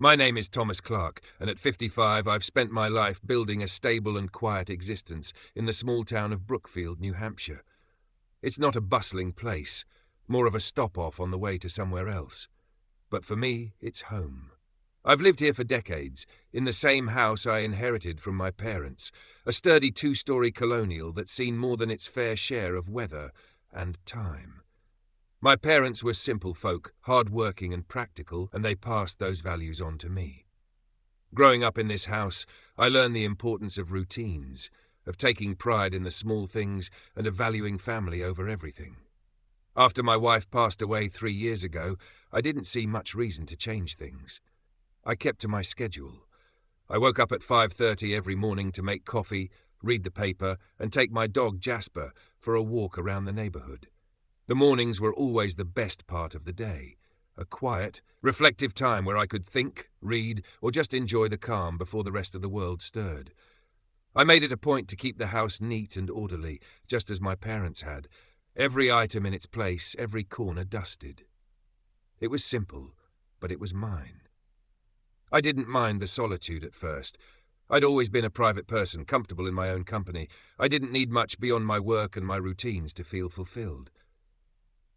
My name is Thomas Clarke, and at 55 I've spent my life building a stable and quiet existence in the small town of Brookfield, New Hampshire. It's not a bustling place, more of a stop-off on the way to somewhere else. But for me, it's home. I've lived here for decades, in the same house I inherited from my parents, a sturdy two-story colonial that's seen more than its fair share of weather and time. My parents were simple folk, hard-working and practical, and they passed those values on to me. Growing up in this house, I learned the importance of routines, of taking pride in the small things and of valuing family over everything. After my wife passed away 3 years ago, I didn't see much reason to change things. I kept to my schedule. I woke up at 5:30 every morning to make coffee, read the paper, and take my dog Jasper for a walk around the neighborhood. The mornings were always the best part of the day, a quiet, reflective time where I could think, read, or just enjoy the calm before the rest of the world stirred. I made it a point to keep the house neat and orderly, just as my parents had, every item in its place, every corner dusted. It was simple, but it was mine. I didn't mind the solitude at first. I'd always been a private person, comfortable in my own company. I didn't need much beyond my work and my routines to feel fulfilled.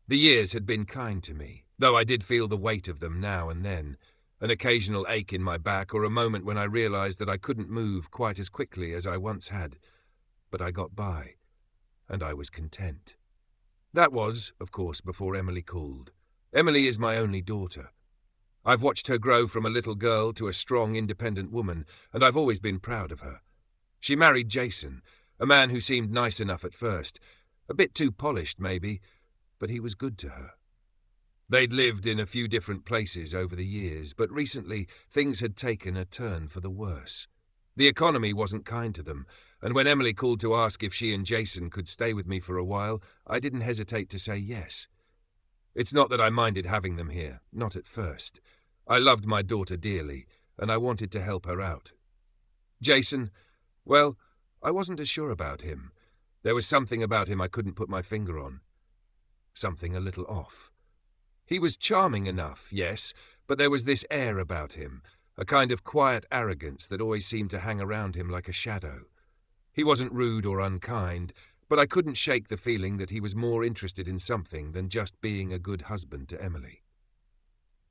The years had been kind to me, though I did feel the weight of them now and then, an occasional ache in my back or a moment when I realized that I couldn't move quite as quickly as I once had. But I got by, and I was content. That was, of course, before Emily called. Emily is my only daughter. I've watched her grow from a little girl to a strong, independent woman, and I've always been proud of her. She married Jason, a man who seemed nice enough at first, a bit too polished maybe, but he was good to her. They'd lived in a few different places over the years, but recently things had taken a turn for the worse. The economy wasn't kind to them, and when Emily called to ask if she and Jason could stay with me for a while, I didn't hesitate to say yes. It's not that I minded having them here, not at first. I loved my daughter dearly, and I wanted to help her out. Jason, well, I wasn't as sure about him. There was something about him I couldn't put my finger on. Something a little off. He was charming enough, yes, but there was this air about him, a kind of quiet arrogance that always seemed to hang around him like a shadow. He wasn't rude or unkind, but I couldn't shake the feeling that he was more interested in something than just being a good husband to Emily.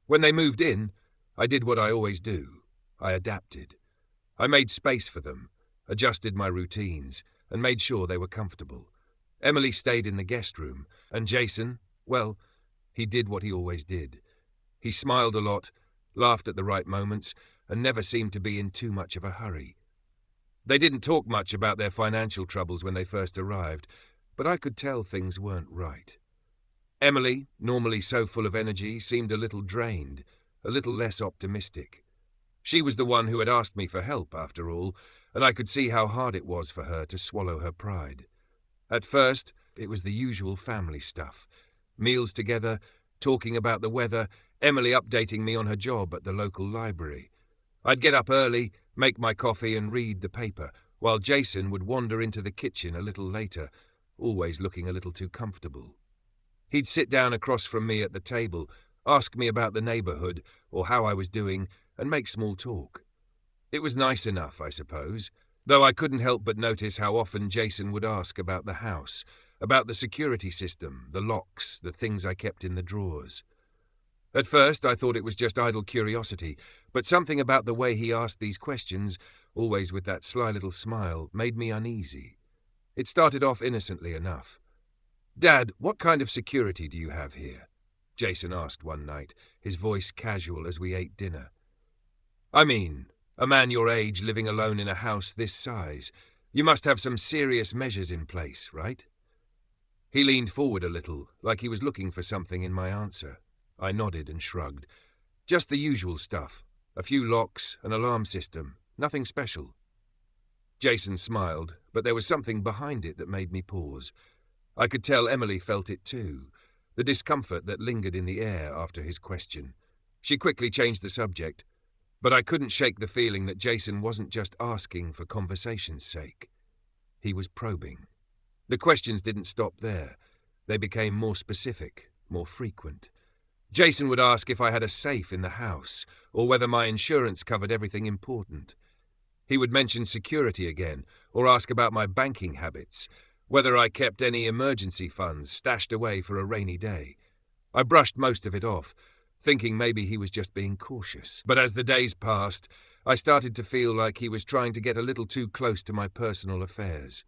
When they moved in, I did what I always do. I adapted. I made space for them, adjusted my routines, and made sure they were comfortable. Emily stayed in the guest room, and Jason, well, he did what he always did. He smiled a lot, laughed at the right moments, and never seemed to be in too much of a hurry. They didn't talk much about their financial troubles when they first arrived, but I could tell things weren't right. Emily, normally so full of energy, seemed a little drained, a little less optimistic. She was the one who had asked me for help, after all, and I could see how hard it was for her to swallow her pride. At first, it was the usual family stuff. Meals together, talking about the weather, Emily updating me on her job at the local library. I'd get up early, make my coffee and read the paper, while Jason would wander into the kitchen a little later, always looking a little too comfortable. He'd sit down across from me at the table, ask me about the neighborhood or how I was doing, and make small talk. It was nice enough, I suppose, though I couldn't help but notice how often Jason would ask about the house, about the security system, the locks, the things I kept in the drawers. At first I thought it was just idle curiosity, but something about the way he asked these questions, always with that sly little smile, made me uneasy. It started off innocently enough. "Dad, what kind of security do you have here?" Jason asked one night, his voice casual as we ate dinner. "I mean, a man your age living alone in a house this size. You must have some serious measures in place, right?" He leaned forward a little, like he was looking for something in my answer. I nodded and shrugged. "Just the usual stuff. A few locks, an alarm system. Nothing special." Jason smiled, but there was something behind it that made me pause. I could tell Emily felt it too, the discomfort that lingered in the air after his question. She quickly changed the subject, but I couldn't shake the feeling that Jason wasn't just asking for conversation's sake. He was probing. The questions didn't stop there. They became more specific, more frequent. Jason would ask if I had a safe in the house, or whether my insurance covered everything important. He would mention security again, or ask about my banking habits, whether I kept any emergency funds stashed away for a rainy day. I brushed most of it off, thinking maybe he was just being cautious. But as the days passed, I started to feel like he was trying to get a little too close to my personal affairs.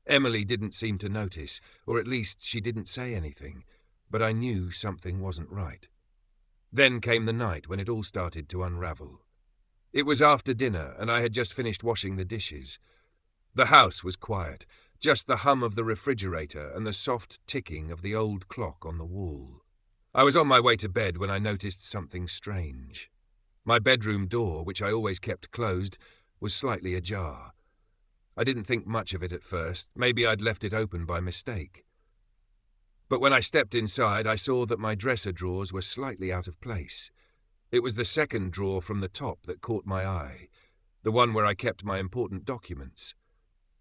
Emily didn't seem to notice, or at least she didn't say anything, but I knew something wasn't right. Then came the night when it all started to unravel. It was after dinner, and I had just finished washing the dishes. The house was quiet, just the hum of the refrigerator and the soft ticking of the old clock on the wall. I was on my way to bed when I noticed something strange. My bedroom door, which I always kept closed, was slightly ajar. I didn't think much of it at first. Maybe I'd left it open by mistake. But when I stepped inside, I saw that my dresser drawers were slightly out of place. It was the second drawer from the top that caught my eye, the one where I kept my important documents.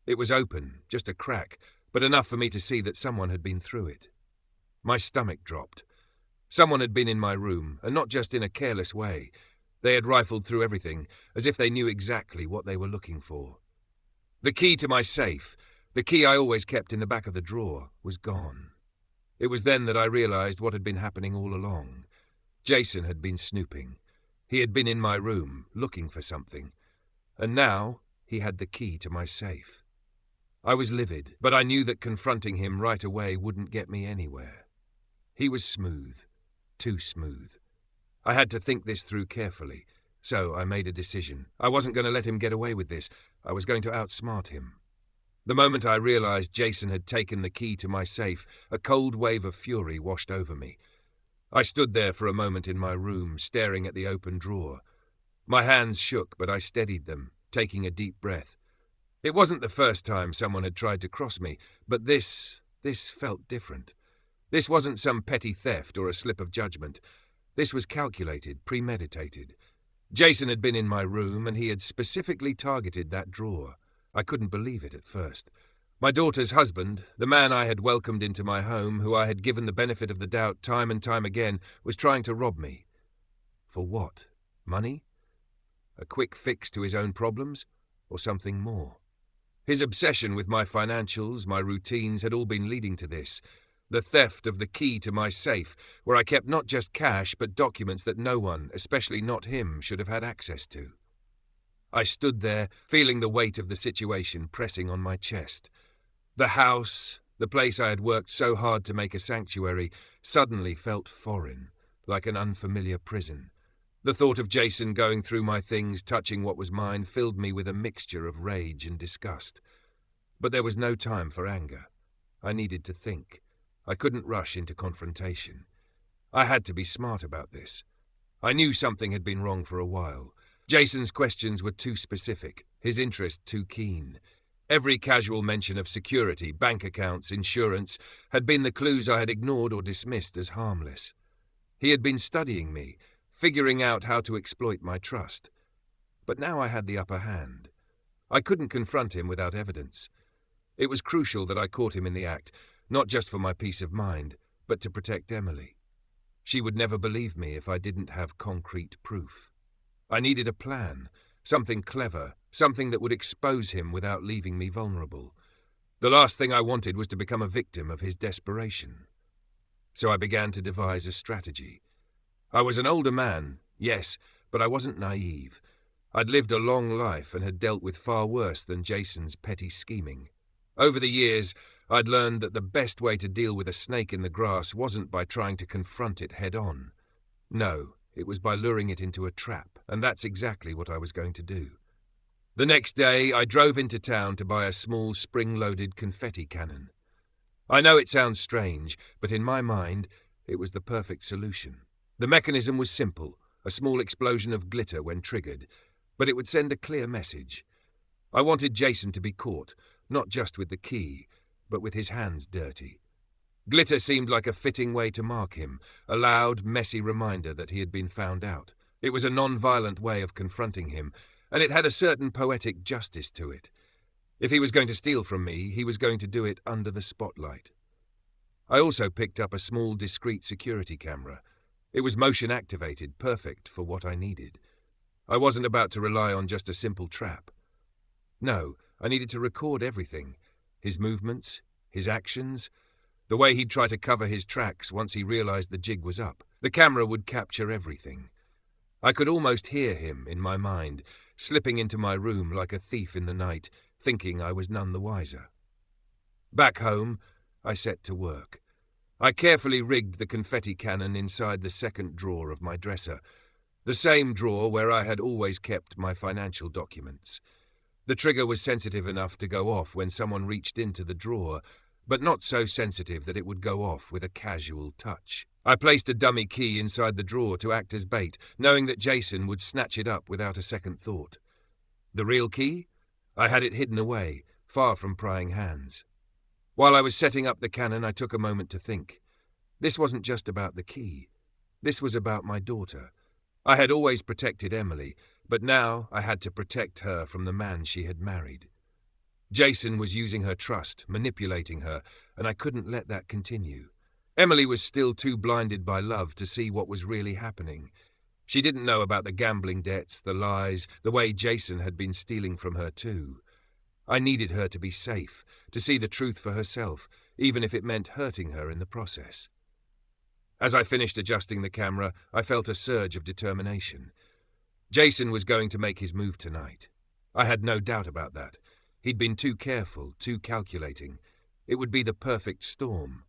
It was open, just a crack, but enough for me to see that someone had been through it. My stomach dropped. Someone had been in my room, and not just in a careless way. They had rifled through everything, as if they knew exactly what they were looking for. The key to my safe, the key I always kept in the back of the drawer, was gone. It was then that I realized what had been happening all along. Jason had been snooping. He had been in my room, looking for something. And now he had the key to my safe. I was livid, but I knew that confronting him right away wouldn't get me anywhere. He was smooth. Too smooth. I had to think this through carefully, so I made a decision. I wasn't going to let him get away with this. I was going to outsmart him. The moment I realized Jason had taken the key to my safe, a cold wave of fury washed over me. I stood there for a moment in my room, staring at the open drawer. My hands shook, but I steadied them, taking a deep breath. It wasn't the first time someone had tried to cross me, but this felt different. This wasn't some petty theft or a slip of judgment. This was calculated, premeditated. Jason had been in my room, and he had specifically targeted that drawer. I couldn't believe it at first. My daughter's husband, the man I had welcomed into my home, who I had given the benefit of the doubt time and time again, was trying to rob me. For what? Money? A quick fix to his own problems? Or something more? His obsession with my financials, my routines, had all been leading to this. The theft of the key to my safe, where I kept not just cash but documents that no one, especially not him, should have had access to. I stood there, feeling the weight of the situation pressing on my chest. The house, the place I had worked so hard to make a sanctuary, suddenly felt foreign, like an unfamiliar prison. The thought of Jason going through my things, touching what was mine, filled me with a mixture of rage and disgust. But there was no time for anger. I needed to think. I couldn't rush into confrontation. I had to be smart about this. I knew something had been wrong for a while. Jason's questions were too specific, his interest too keen. Every casual mention of security, bank accounts, insurance, had been the clues I had ignored or dismissed as harmless. He had been studying me, figuring out how to exploit my trust. But now I had the upper hand. I couldn't confront him without evidence. It was crucial that I caught him in the act, not just for my peace of mind, but to protect Emily. She would never believe me if I didn't have concrete proof. I needed a plan, something clever, something that would expose him without leaving me vulnerable. The last thing I wanted was to become a victim of his desperation. So I began to devise a strategy. I was an older man, yes, but I wasn't naive. I'd lived a long life and had dealt with far worse than Jason's petty scheming. Over the years, I'd learned that the best way to deal with a snake in the grass wasn't by trying to confront it head-on. No, it was by luring it into a trap, and that's exactly what I was going to do. The next day, I drove into town to buy a small spring-loaded confetti cannon. I know it sounds strange, but in my mind, it was the perfect solution. The mechanism was simple, a small explosion of glitter when triggered, but it would send a clear message. I wanted Jason to be caught, not just with the key, but with his hands dirty. Glitter seemed like a fitting way to mark him, a loud, messy reminder that he had been found out. It was a non-violent way of confronting him, and it had a certain poetic justice to it. If he was going to steal from me, he was going to do it under the spotlight. I also picked up a small, discreet security camera. It was motion-activated, perfect for what I needed. I wasn't about to rely on just a simple trap. No, I needed to record everything. His movements, his actions, the way he'd try to cover his tracks once he realized the jig was up. The camera would capture everything. I could almost hear him, in my mind, slipping into my room like a thief in the night, thinking I was none the wiser. Back home, I set to work. I carefully rigged the confetti cannon inside the second drawer of my dresser, the same drawer where I had always kept my financial documents. The trigger was sensitive enough to go off when someone reached into the drawer, but not so sensitive that it would go off with a casual touch. I placed a dummy key inside the drawer to act as bait, knowing that Jason would snatch it up without a second thought. The real key? I had it hidden away, far from prying hands. While I was setting up the cannon, I took a moment to think. This wasn't just about the key. This was about my daughter. I had always protected Emily, but now I had to protect her from the man she had married. Jason was using her trust, manipulating her, and I couldn't let that continue. Emily was still too blinded by love to see what was really happening. She didn't know about the gambling debts, the lies, the way Jason had been stealing from her too. I needed her to be safe, to see the truth for herself, even if it meant hurting her in the process. As I finished adjusting the camera, I felt a surge of determination. Jason was going to make his move tonight. I had no doubt about that. He'd been too careful, too calculating. It would be the perfect storm.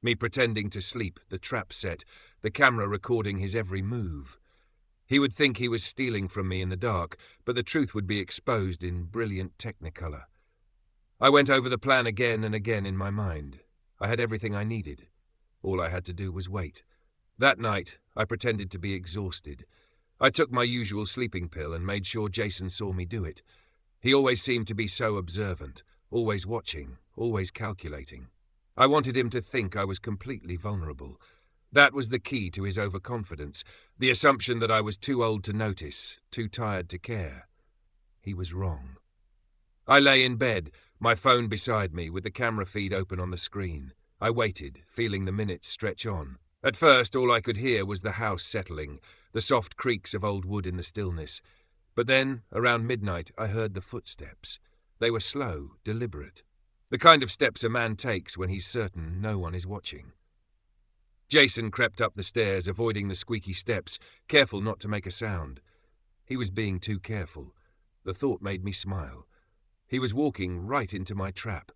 Me pretending to sleep, the trap set, the camera recording his every move. He would think he was stealing from me in the dark, but the truth would be exposed in brilliant technicolor. I went over the plan again and again in my mind. I had everything I needed. All I had to do was wait. That night, I pretended to be exhausted. I took my usual sleeping pill and made sure Jason saw me do it. He always seemed to be so observant, always watching, always calculating. I wanted him to think I was completely vulnerable. That was the key to his overconfidence, the assumption that I was too old to notice, too tired to care. He was wrong. I lay in bed, my phone beside me, with the camera feed open on the screen. I waited, feeling the minutes stretch on. At first, all I could hear was the house settling, the soft creaks of old wood in the stillness. But then, around midnight, I heard the footsteps. They were slow, deliberate. The kind of steps a man takes when he's certain no one is watching. Jason crept up the stairs, avoiding the squeaky steps, careful not to make a sound. He was being too careful. The thought made me smile. He was walking right into my trap.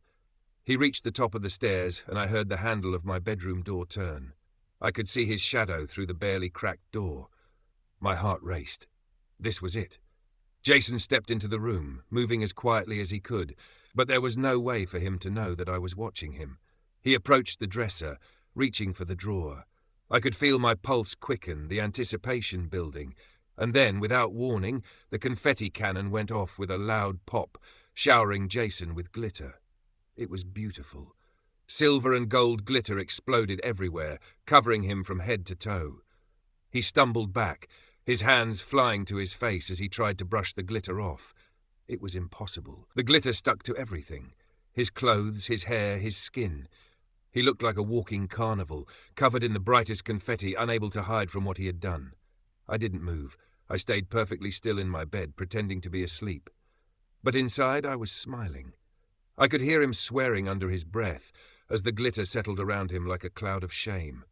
He reached the top of the stairs, and I heard the handle of my bedroom door turn. I could see his shadow through the barely cracked door. My heart raced. This was it. Jason stepped into the room, moving as quietly as he could, but there was no way for him to know that I was watching him. He approached the dresser, reaching for the drawer. I could feel my pulse quicken, the anticipation building, and then, without warning, the confetti cannon went off with a loud pop, showering Jason with glitter. It was beautiful. Silver and gold glitter exploded everywhere, covering him from head to toe. He stumbled back, his hands flying to his face as he tried to brush the glitter off. It was impossible. The glitter stuck to everything. His clothes, his hair, his skin. He looked like a walking carnival, covered in the brightest confetti, unable to hide from what he had done. I didn't move. I stayed perfectly still in my bed, pretending to be asleep. But inside I was smiling. I could hear him swearing under his breath as the glitter settled around him like a cloud of shame.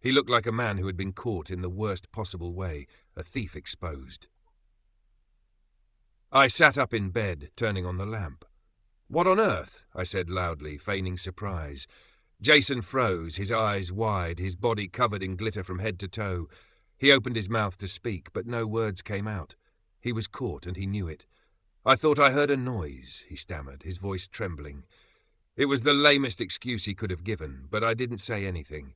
He looked like a man who had been caught in the worst possible way, a thief exposed. I sat up in bed, turning on the lamp. "What on earth?" I said loudly, feigning surprise. Jason froze, his eyes wide, his body covered in glitter from head to toe. He opened his mouth to speak, but no words came out. He was caught, and he knew it. "I thought I heard a noise," he stammered, his voice trembling. It was the lamest excuse he could have given, but I didn't say anything.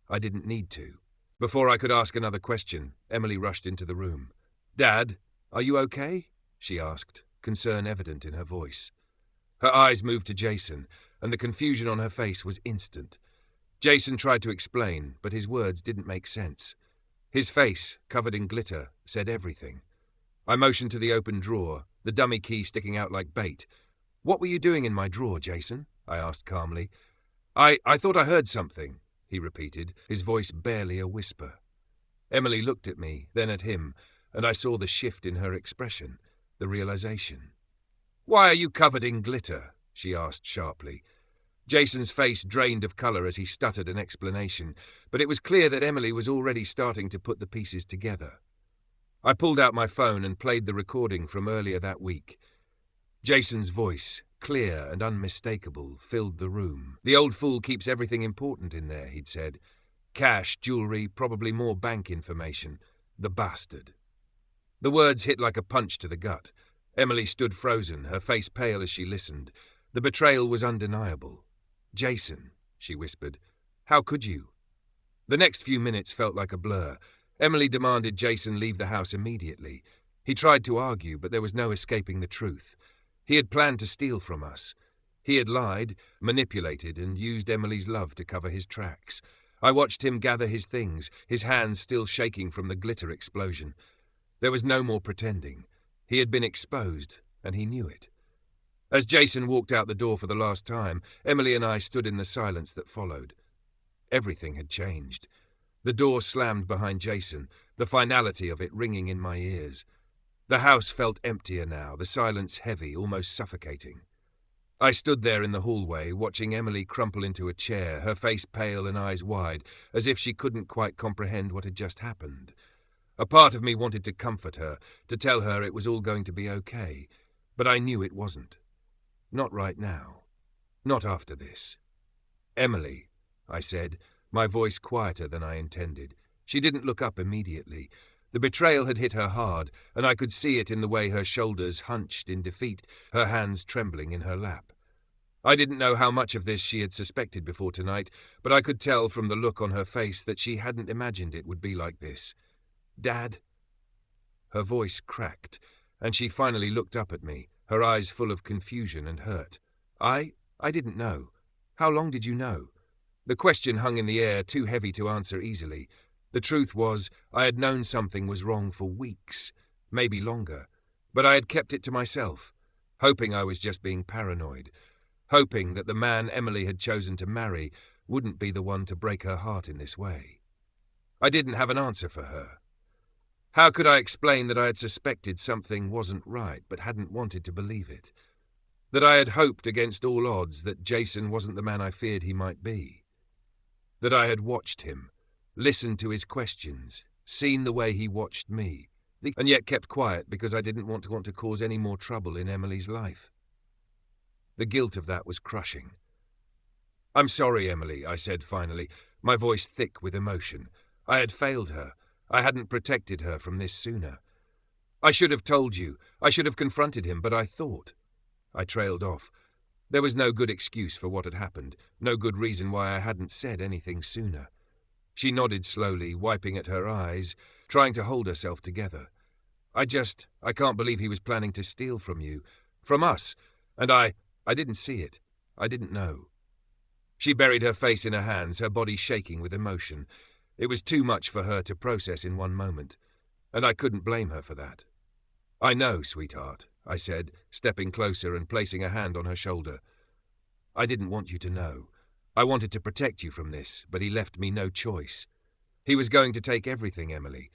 I didn't need to. Before I could ask another question, Emily rushed into the room. "Dad, are you okay?" she asked, concern evident in her voice. Her eyes moved to Jason, and the confusion on her face was instant. Jason tried to explain, but his words didn't make sense. His face, covered in glitter, said everything. I motioned to the open drawer, the dummy key sticking out like bait. "What were you doing in my drawer, Jason?" I asked calmly. I thought I heard something," he repeated, his voice barely a whisper. Emily looked at me, then at him, and I saw the shift in her expression, the realization. "Why are you covered in glitter?" she asked sharply. Jason's face drained of colour as he stuttered an explanation, but it was clear that Emily was already starting to put the pieces together. I pulled out my phone and played the recording from earlier that week. Jason's voice, clear and unmistakable, filled the room. "The old fool keeps everything important in there," he'd said. "Cash, jewellery, probably more bank information. The bastard." The words hit like a punch to the gut. Emily stood frozen, her face pale as she listened. The betrayal was undeniable. "Jason," she whispered, "how could you?" The next few minutes felt like a blur. Emily demanded Jason leave the house immediately. He tried to argue, but there was no escaping the truth. He had planned to steal from us. He had lied, manipulated, and used Emily's love to cover his tracks. I watched him gather his things, his hands still shaking from the glitter explosion. There was no more pretending. He had been exposed, and he knew it. As Jason walked out the door for the last time, Emily and I stood in the silence that followed. Everything had changed. The door slammed behind Jason, the finality of it ringing in my ears. The house felt emptier now, the silence heavy, almost suffocating. I stood there in the hallway, watching Emily crumple into a chair, her face pale and eyes wide, as if she couldn't quite comprehend what had just happened. A part of me wanted to comfort her, to tell her it was all going to be okay, but I knew it wasn't. Not right now. Not after this. "Emily," I said, my voice quieter than I intended. She didn't look up immediately. The betrayal had hit her hard, and I could see it in the way her shoulders hunched in defeat, her hands trembling in her lap. I didn't know how much of this she had suspected before tonight, but I could tell from the look on her face that she hadn't imagined it would be like this. "Dad?" Her voice cracked, and she finally looked up at me, her eyes full of confusion and hurt. I didn't know. How long did you know?" The question hung in the air, too heavy to answer easily. The truth was, I had known something was wrong for weeks, maybe longer, but I had kept it to myself, hoping I was just being paranoid, hoping that the man Emily had chosen to marry wouldn't be the one to break her heart in this way. I didn't have an answer for her. How could I explain that I had suspected something wasn't right but hadn't wanted to believe it? That I had hoped against all odds that Jason wasn't the man I feared he might be? That I had watched him, listened to his questions, seen the way he watched me, and yet kept quiet because I didn't want to cause any more trouble in Emily's life? The guilt of that was crushing. "I'm sorry, Emily," I said finally, my voice thick with emotion. I had failed her. I hadn't protected her from this sooner. "I should have told you. I should have confronted him, but I thought." I trailed off. There was no good excuse for what had happened, no good reason why I hadn't said anything sooner. She nodded slowly, wiping at her eyes, trying to hold herself together. I can't believe he was planning to steal from you, from us, and I didn't see it. I didn't know." She buried her face in her hands, her body shaking with emotion. It was too much for her to process in one moment, and I couldn't blame her for that. "I know, sweetheart," I said, stepping closer and placing a hand on her shoulder. "I didn't want you to know. I wanted to protect you from this, but he left me no choice. He was going to take everything, Emily.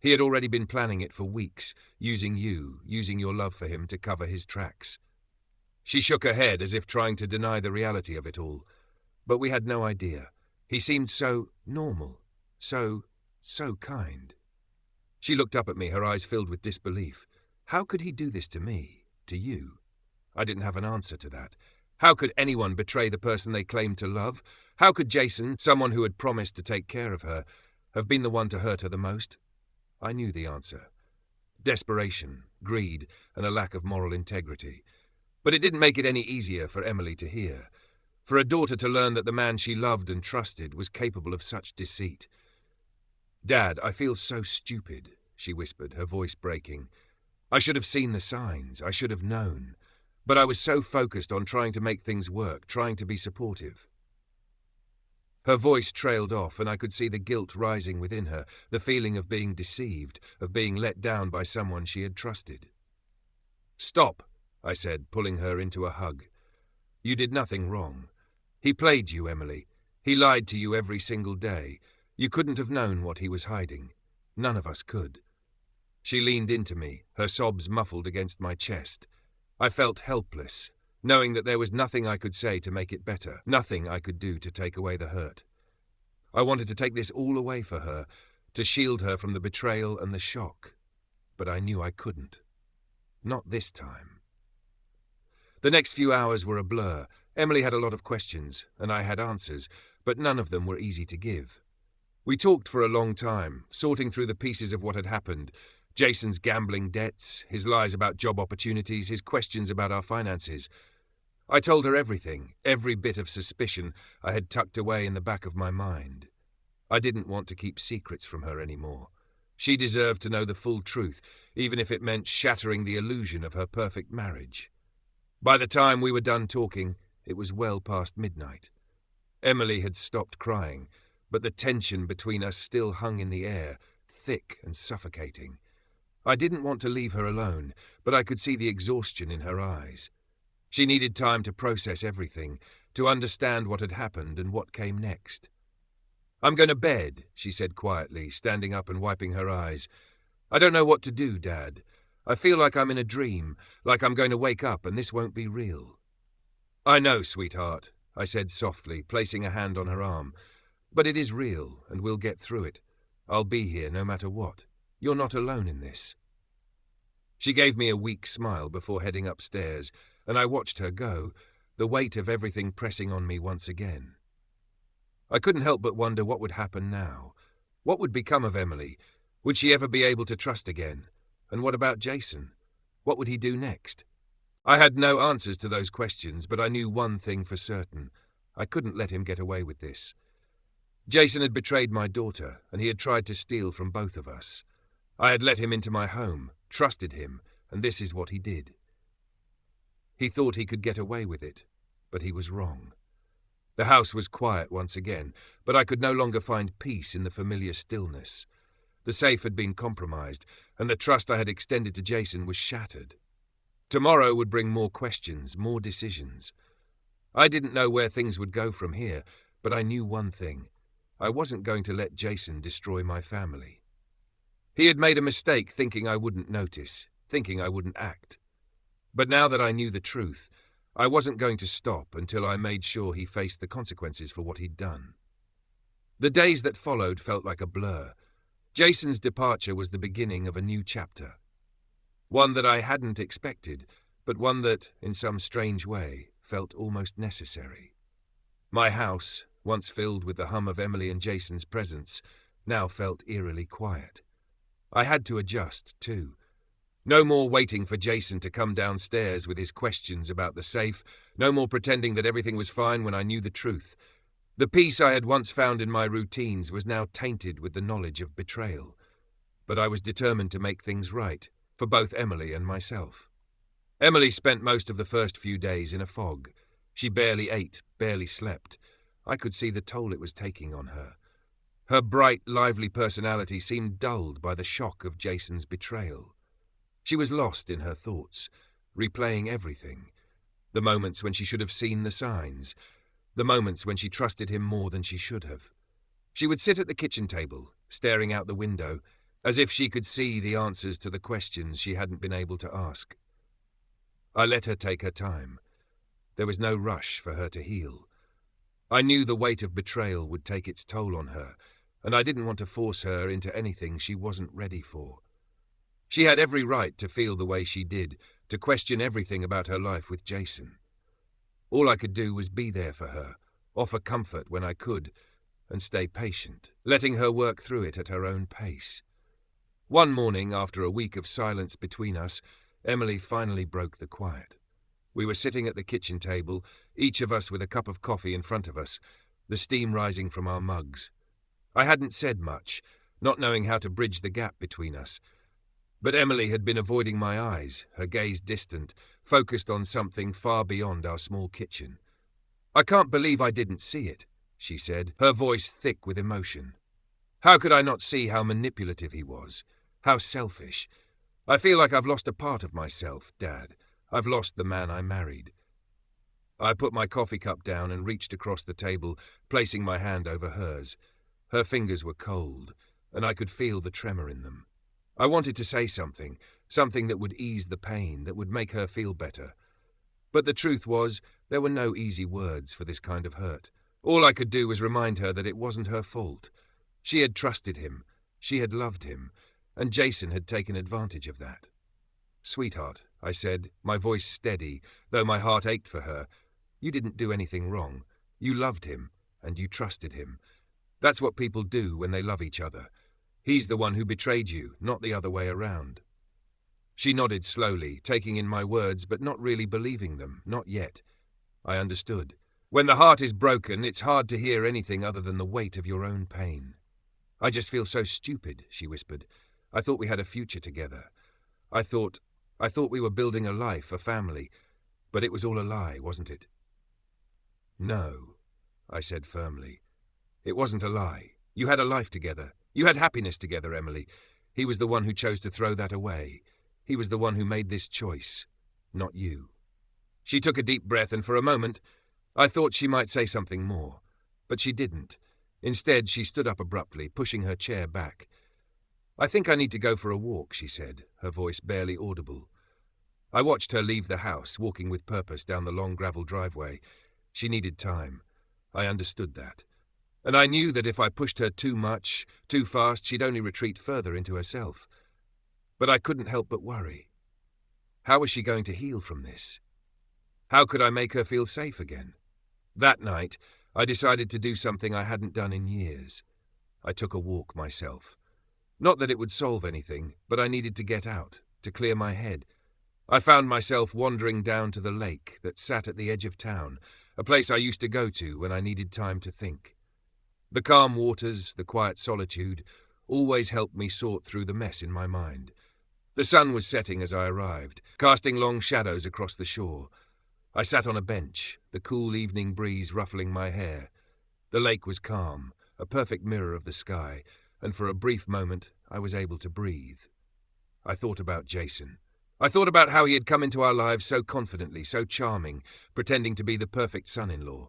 He had already been planning it for weeks, using your love for him to cover his tracks." She shook her head as if trying to deny the reality of it all. But we had no idea. He seemed so normal, so kind. She looked up at me, her eyes filled with disbelief. How could he do this to me, to you? I didn't have an answer to that. How could anyone betray the person they claimed to love? How could Jason, someone who had promised to take care of her, have been the one to hurt her the most? I knew the answer. Desperation, greed, and a lack of moral integrity. But it didn't make it any easier for Emily to hear, for a daughter to learn that the man she loved and trusted was capable of such deceit. "Dad, I feel so stupid," she whispered, her voice breaking. "I should have seen the signs, I should have known. But I was so focused on trying to make things work, trying to be supportive." Her voice trailed off, and I could see the guilt rising within her, the feeling of being deceived, of being let down by someone she had trusted. "Stop," I said, pulling her into a hug. "You did nothing wrong. He played you, Emily. He lied to you every single day. You couldn't have known what he was hiding. None of us could. She leaned into me, her sobs muffled against my chest. I felt helpless, knowing that there was nothing I could say to make it better, nothing I could do to take away the hurt. I wanted to take this all away for her, to shield her from the betrayal and the shock. But I knew I couldn't. Not this time. The next few hours were a blur. Emily had a lot of questions, and I had answers, but none of them were easy to give. We talked for a long time, sorting through the pieces of what had happened. Jason's gambling debts, his lies about job opportunities, his questions about our finances. I told her everything, every bit of suspicion I had tucked away in the back of my mind. I didn't want to keep secrets from her anymore. She deserved to know the full truth, even if it meant shattering the illusion of her perfect marriage. By the time we were done talking, it was well past midnight. Emily had stopped crying, but the tension between us still hung in the air, thick and suffocating. I didn't want to leave her alone, but I could see the exhaustion in her eyes. She needed time to process everything, to understand what had happened and what came next. "I'm going to bed," she said quietly, standing up and wiping her eyes. "I don't know what to do, Dad. I feel like I'm in a dream, like I'm going to wake up and this won't be real." "I know, sweetheart," I said softly, placing a hand on her arm. "But it is real, and we'll get through it. I'll be here no matter what. You're not alone in this." She gave me a weak smile before heading upstairs, and I watched her go, the weight of everything pressing on me once again. I couldn't help but wonder what would happen now. What would become of Emily? Would she ever be able to trust again? And what about Jason? What would he do next? I had no answers to those questions, but I knew one thing for certain. I couldn't let him get away with this. Jason had betrayed my daughter, and he had tried to steal from both of us. I had let him into my home, trusted him, and this is what he did. He thought he could get away with it, but he was wrong. The house was quiet once again, but I could no longer find peace in the familiar stillness. The safe had been compromised, and the trust I had extended to Jason was shattered. Tomorrow would bring more questions, more decisions. I didn't know where things would go from here, but I knew one thing. I wasn't going to let Jason destroy my family. He had made a mistake thinking I wouldn't notice, thinking I wouldn't act. But now that I knew the truth, I wasn't going to stop until I made sure he faced the consequences for what he'd done. The days that followed felt like a blur. Jason's departure was the beginning of a new chapter. One that I hadn't expected, but one that, in some strange way, felt almost necessary. My house, once filled with the hum of Emily and Jason's presence, now felt eerily quiet. I had to adjust, too. No more waiting for Jason to come downstairs with his questions about the safe, no more pretending that everything was fine when I knew the truth. The peace I had once found in my routines was now tainted with the knowledge of betrayal. But I was determined to make things right, for both Emily and myself. Emily spent most of the first few days in a fog. She barely ate, barely slept. I could see the toll it was taking on her. Her bright, lively personality seemed dulled by the shock of Jason's betrayal. She was lost in her thoughts, replaying everything. The moments when she should have seen the signs. The moments when she trusted him more than she should have. She would sit at the kitchen table, staring out the window, as if she could see the answers to the questions she hadn't been able to ask. I let her take her time. There was no rush for her to heal. I knew the weight of betrayal would take its toll on her, and I didn't want to force her into anything she wasn't ready for. She had every right to feel the way she did, to question everything about her life with Jason. All I could do was be there for her, offer comfort when I could, and stay patient, letting her work through it at her own pace. One morning, after a week of silence between us, Emily finally broke the quiet. We were sitting at the kitchen table, each of us with a cup of coffee in front of us, the steam rising from our mugs. I hadn't said much, not knowing how to bridge the gap between us. But Emily had been avoiding my eyes, her gaze distant, focused on something far beyond our small kitchen. "I can't believe I didn't see it," she said, her voice thick with emotion. "How could I not see how manipulative he was? How selfish? I feel like I've lost a part of myself, Dad. I've lost the man I married." I put my coffee cup down and reached across the table, placing my hand over hers. Her fingers were cold. and I could feel the tremor in them. I wanted to say something, something that would ease the pain, that would make her feel better. But the truth was, there were no easy words for this kind of hurt. All I could do was remind her that it wasn't her fault. She had trusted him, she had loved him, and Jason had taken advantage of that. "Sweetheart," I said, my voice steady, though my heart ached for her, "you didn't do anything wrong. You loved him, and you trusted him. That's what people do when they love each other. He's the one who betrayed you, not the other way around." She nodded slowly, taking in my words, but not really believing them, not yet. I understood. When the heart is broken, it's hard to hear anything other than the weight of your own pain. "I just feel so stupid," she whispered. "I thought we had a future together. I thought we were building a life, a family. But it was all a lie, wasn't it?" "No," I said firmly. "It wasn't a lie. You had a life together. You had happiness together, Emily. He was the one who chose to throw that away. He was the one who made this choice, not you." She took a deep breath, and for a moment, I thought she might say something more. But she didn't. Instead, she stood up abruptly, pushing her chair back. "I think I need to go for a walk," she said, her voice barely audible. I watched her leave the house, walking with purpose down the long gravel driveway. She needed time. I understood that. And I knew that if I pushed her too much, too fast, she'd only retreat further into herself. But I couldn't help but worry. How was she going to heal from this? How could I make her feel safe again? That night, I decided to do something I hadn't done in years. I took a walk myself. Not that it would solve anything, but I needed to get out, to clear my head. I found myself wandering down to the lake that sat at the edge of town, a place I used to go to when I needed time to think. The calm waters, the quiet solitude, always helped me sort through the mess in my mind. The sun was setting as I arrived, casting long shadows across the shore. I sat on a bench, the cool evening breeze ruffling my hair. The lake was calm, a perfect mirror of the sky, and for a brief moment I was able to breathe. I thought about Jason. I thought about how he had come into our lives so confidently, so charming, pretending to be the perfect son-in-law.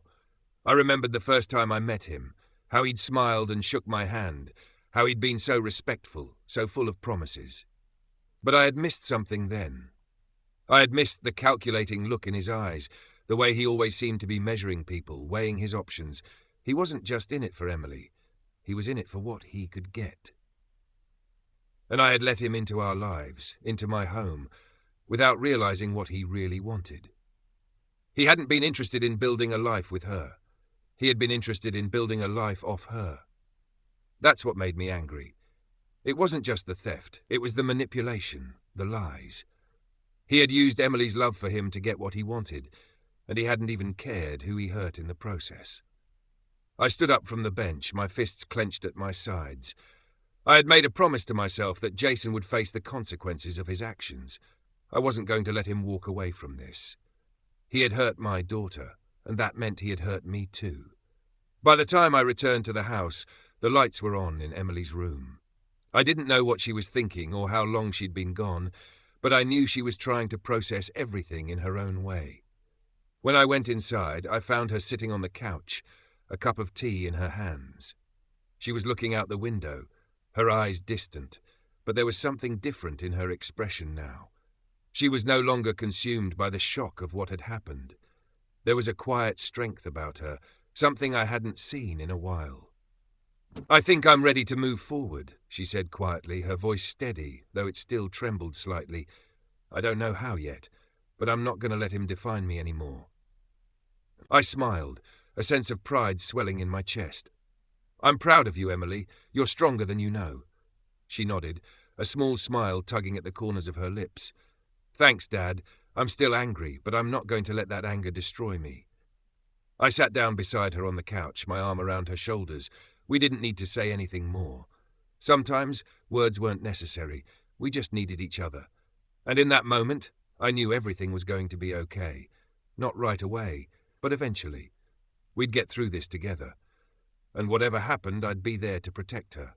I remembered the first time I met him, how he'd smiled and shook my hand, how he'd been so respectful, so full of promises. But I had missed something then. I had missed the calculating look in his eyes, the way he always seemed to be measuring people, weighing his options. He wasn't just in it for Emily. He was in it for what he could get. And I had let him into our lives, into my home, without realizing what he really wanted. He hadn't been interested in building a life with her. He had been interested in building a life off her. That's what made me angry. It wasn't just the theft, it was the manipulation, the lies. He had used Emily's love for him to get what he wanted, and he hadn't even cared who he hurt in the process. I stood up from the bench, my fists clenched at my sides. I had made a promise to myself that Jason would face the consequences of his actions. I wasn't going to let him walk away from this. He had hurt my daughter, and that meant he had hurt me too. By the time I returned to the house, the lights were on in Emily's room. I didn't know what she was thinking or how long she'd been gone, but I knew she was trying to process everything in her own way. When I went inside, I found her sitting on the couch, a cup of tea in her hands. She was looking out the window, her eyes distant, but there was something different in her expression now. She was no longer consumed by the shock of what had happened. There was a quiet strength about her, something I hadn't seen in a while. "I think I'm ready to move forward," she said quietly, her voice steady, though it still trembled slightly. "I don't know how yet, but I'm not going to let him define me anymore." I smiled, a sense of pride swelling in my chest. "I'm proud of you, Emily. You're stronger than you know." She nodded, a small smile tugging at the corners of her lips. "Thanks, Dad. I'm still angry, but I'm not going to let that anger destroy me." I sat down beside her on the couch, my arm around her shoulders. We didn't need to say anything more. Sometimes words weren't necessary. We just needed each other. And in that moment, I knew everything was going to be okay. Not right away, but eventually. We'd get through this together. And whatever happened, I'd be there to protect her.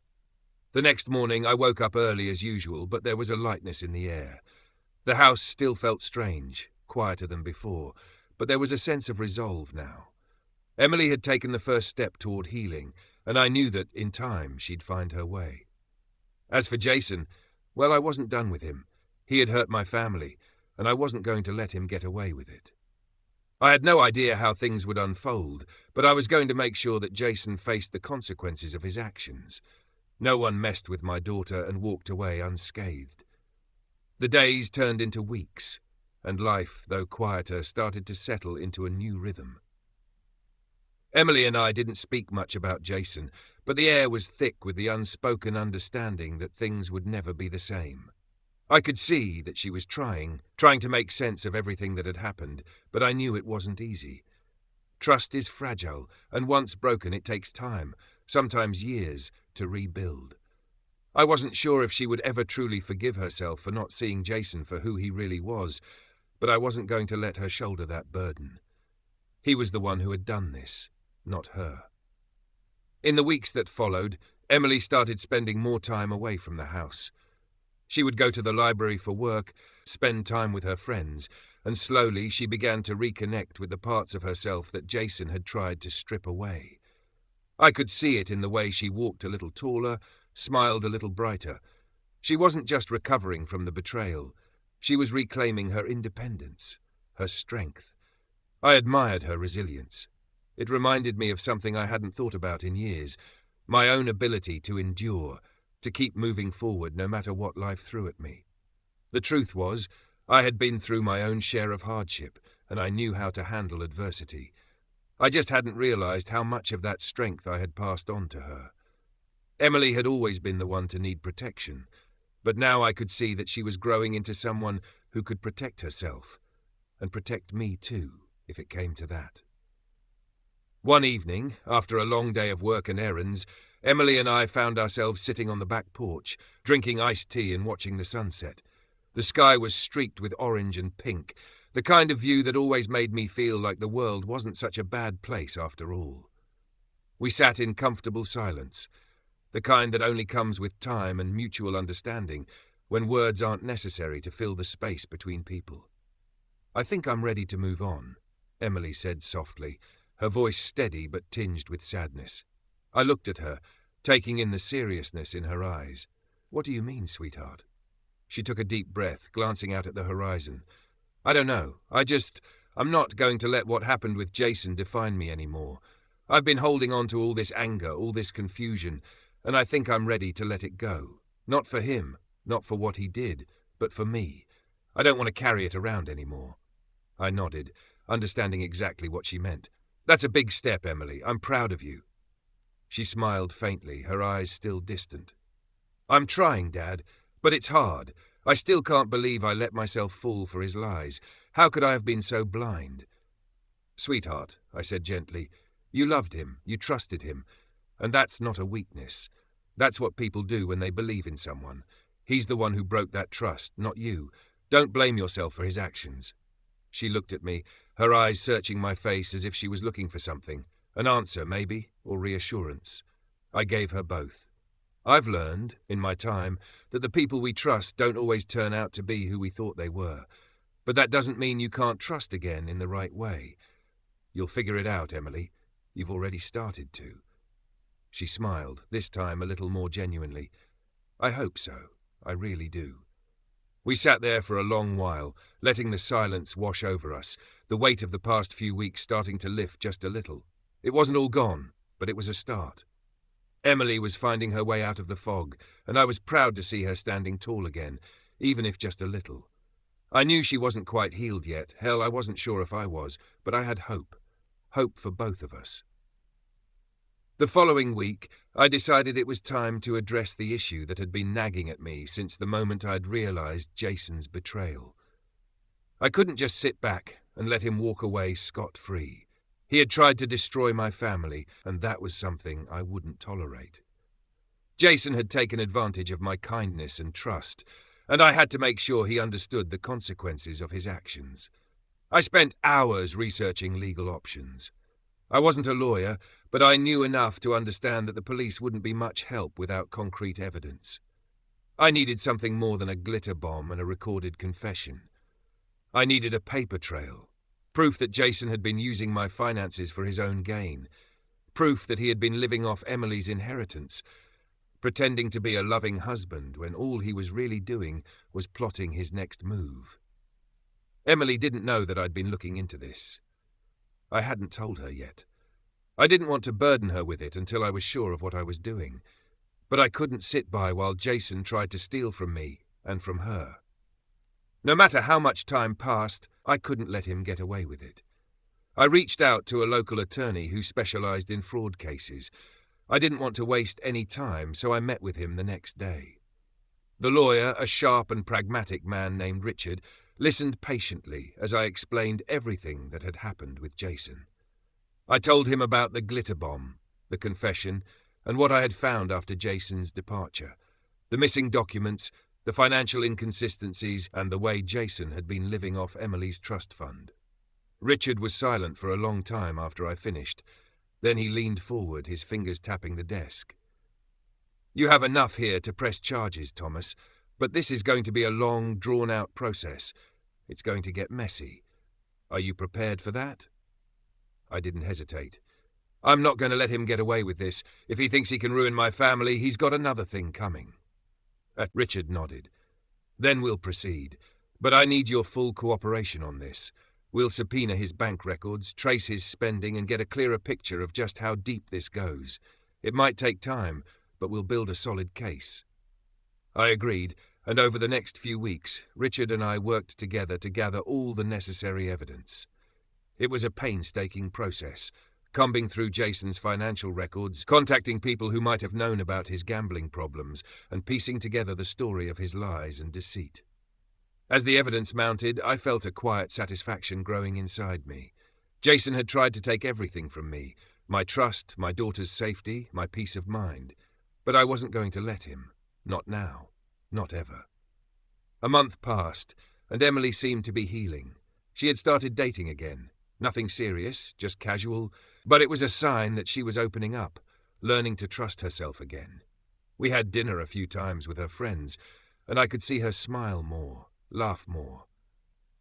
The next morning, I woke up early as usual, but there was a lightness in the air. The house still felt strange, quieter than before, but there was a sense of resolve now. Emily had taken the first step toward healing, and I knew that, in time, she'd find her way. As for Jason, well, I wasn't done with him. He had hurt my family, and I wasn't going to let him get away with it. I had no idea how things would unfold, but I was going to make sure that Jason faced the consequences of his actions. No one messed with my daughter and walked away unscathed. The days turned into weeks, and life, though quieter, started to settle into a new rhythm. Emily and I didn't speak much about Jason, but the air was thick with the unspoken understanding that things would never be the same. I could see that she was trying to make sense of everything that had happened, but I knew it wasn't easy. Trust is fragile, and once broken it takes time, sometimes years, to rebuild. I wasn't sure if she would ever truly forgive herself for not seeing Jason for who he really was, but I wasn't going to let her shoulder that burden. He was the one who had done this, not her. In the weeks that followed, Emily started spending more time away from the house. She would go to the library for work, spend time with her friends, and slowly she began to reconnect with the parts of herself that Jason had tried to strip away. I could see it in the way she walked a little taller, smiled a little brighter. She wasn't just recovering from the betrayal. She was reclaiming her independence, her strength. I admired her resilience. It reminded me of something I hadn't thought about in years, my own ability to endure, to keep moving forward no matter what life threw at me. The truth was, I had been through my own share of hardship, and I knew how to handle adversity. I just hadn't realized how much of that strength I had passed on to her. Emily had always been the one to need protection, but now I could see that she was growing into someone who could protect herself, and protect me too, if it came to that. One evening, after a long day of work and errands, Emily and I found ourselves sitting on the back porch, drinking iced tea and watching the sunset. The sky was streaked with orange and pink, the kind of view that always made me feel like the world wasn't such a bad place after all. We sat in comfortable silence, the kind that only comes with time and mutual understanding, when words aren't necessary to fill the space between people. "I think I'm ready to move on," Emily said softly, her voice steady but tinged with sadness. I looked at her, taking in the seriousness in her eyes. "What do you mean, sweetheart?" She took a deep breath, glancing out at the horizon. "I don't know. I'm not going to let what happened with Jason define me anymore. I've been holding on to all this anger, all this confusion, and I think I'm ready to let it go. Not for him, not for what he did, but for me. I don't want to carry it around anymore." I nodded, understanding exactly what she meant. "That's a big step, Emily. I'm proud of you." She smiled faintly, her eyes still distant. "I'm trying, Dad, but it's hard. I still can't believe I let myself fall for his lies. How could I have been so blind?" "Sweetheart," I said gently, "you loved him, you trusted him, and that's not a weakness. That's what people do when they believe in someone. He's the one who broke that trust, not you. Don't blame yourself for his actions." She looked at me, her eyes searching my face as if she was looking for something. An answer, maybe, or reassurance. I gave her both. I've learned, in my time, that the people we trust don't always turn out to be who we thought they were. But that doesn't mean you can't trust again in the right way. You'll figure it out, Emily. You've already started to. She smiled, this time a little more genuinely. "I hope so. I really do." We sat there for a long while, letting the silence wash over us, the weight of the past few weeks starting to lift just a little. It wasn't all gone, but it was a start. Emily was finding her way out of the fog, and I was proud to see her standing tall again, even if just a little. I knew she wasn't quite healed yet. Hell, I wasn't sure if I was, but I had hope. Hope for both of us. The following week, I decided it was time to address the issue that had been nagging at me since the moment I'd realized Jason's betrayal. I couldn't just sit back and let him walk away scot-free. He had tried to destroy my family, and that was something I wouldn't tolerate. Jason had taken advantage of my kindness and trust, and I had to make sure he understood the consequences of his actions. I spent hours researching legal options. I wasn't a lawyer, but I knew enough to understand that the police wouldn't be much help without concrete evidence. I needed something more than a glitter bomb and a recorded confession. I needed a paper trail, proof that Jason had been using my finances for his own gain, proof that he had been living off Emily's inheritance, pretending to be a loving husband when all he was really doing was plotting his next move. Emily didn't know that I'd been looking into this. I hadn't told her yet. I didn't want to burden her with it until I was sure of what I was doing, but I couldn't sit by while Jason tried to steal from me and from her. No matter how much time passed, I couldn't let him get away with it. I reached out to a local attorney who specialized in fraud cases. I didn't want to waste any time, so I met with him the next day. The lawyer, a sharp and pragmatic man named Richard, listened patiently as I explained everything that had happened with Jason. I told him about the glitter bomb, the confession, and what I had found after Jason's departure, the missing documents, the financial inconsistencies, and the way Jason had been living off Emily's trust fund. Richard was silent for a long time after I finished. Then he leaned forward, his fingers tapping the desk. "You have enough here to press charges, Thomas, but this is going to be a long, drawn-out process. It's going to get messy. Are you prepared for that?" I didn't hesitate. "I'm not going to let him get away with this. If he thinks he can ruin my family, he's got another thing coming." Richard nodded. "Then we'll proceed. But I need your full cooperation on this. We'll subpoena his bank records, trace his spending, and get a clearer picture of just how deep this goes. It might take time, but we'll build a solid case." I agreed, and over the next few weeks, Richard and I worked together to gather all the necessary evidence. It was a painstaking process, combing through Jason's financial records, contacting people who might have known about his gambling problems, and piecing together the story of his lies and deceit. As the evidence mounted, I felt a quiet satisfaction growing inside me. Jason had tried to take everything from me, my trust, my daughter's safety, my peace of mind. But I wasn't going to let him. Not now. Not ever. A month passed, and Emily seemed to be healing. She had started dating again. Nothing serious, just casual, but it was a sign that she was opening up, learning to trust herself again. We had dinner a few times with her friends, and I could see her smile more, laugh more.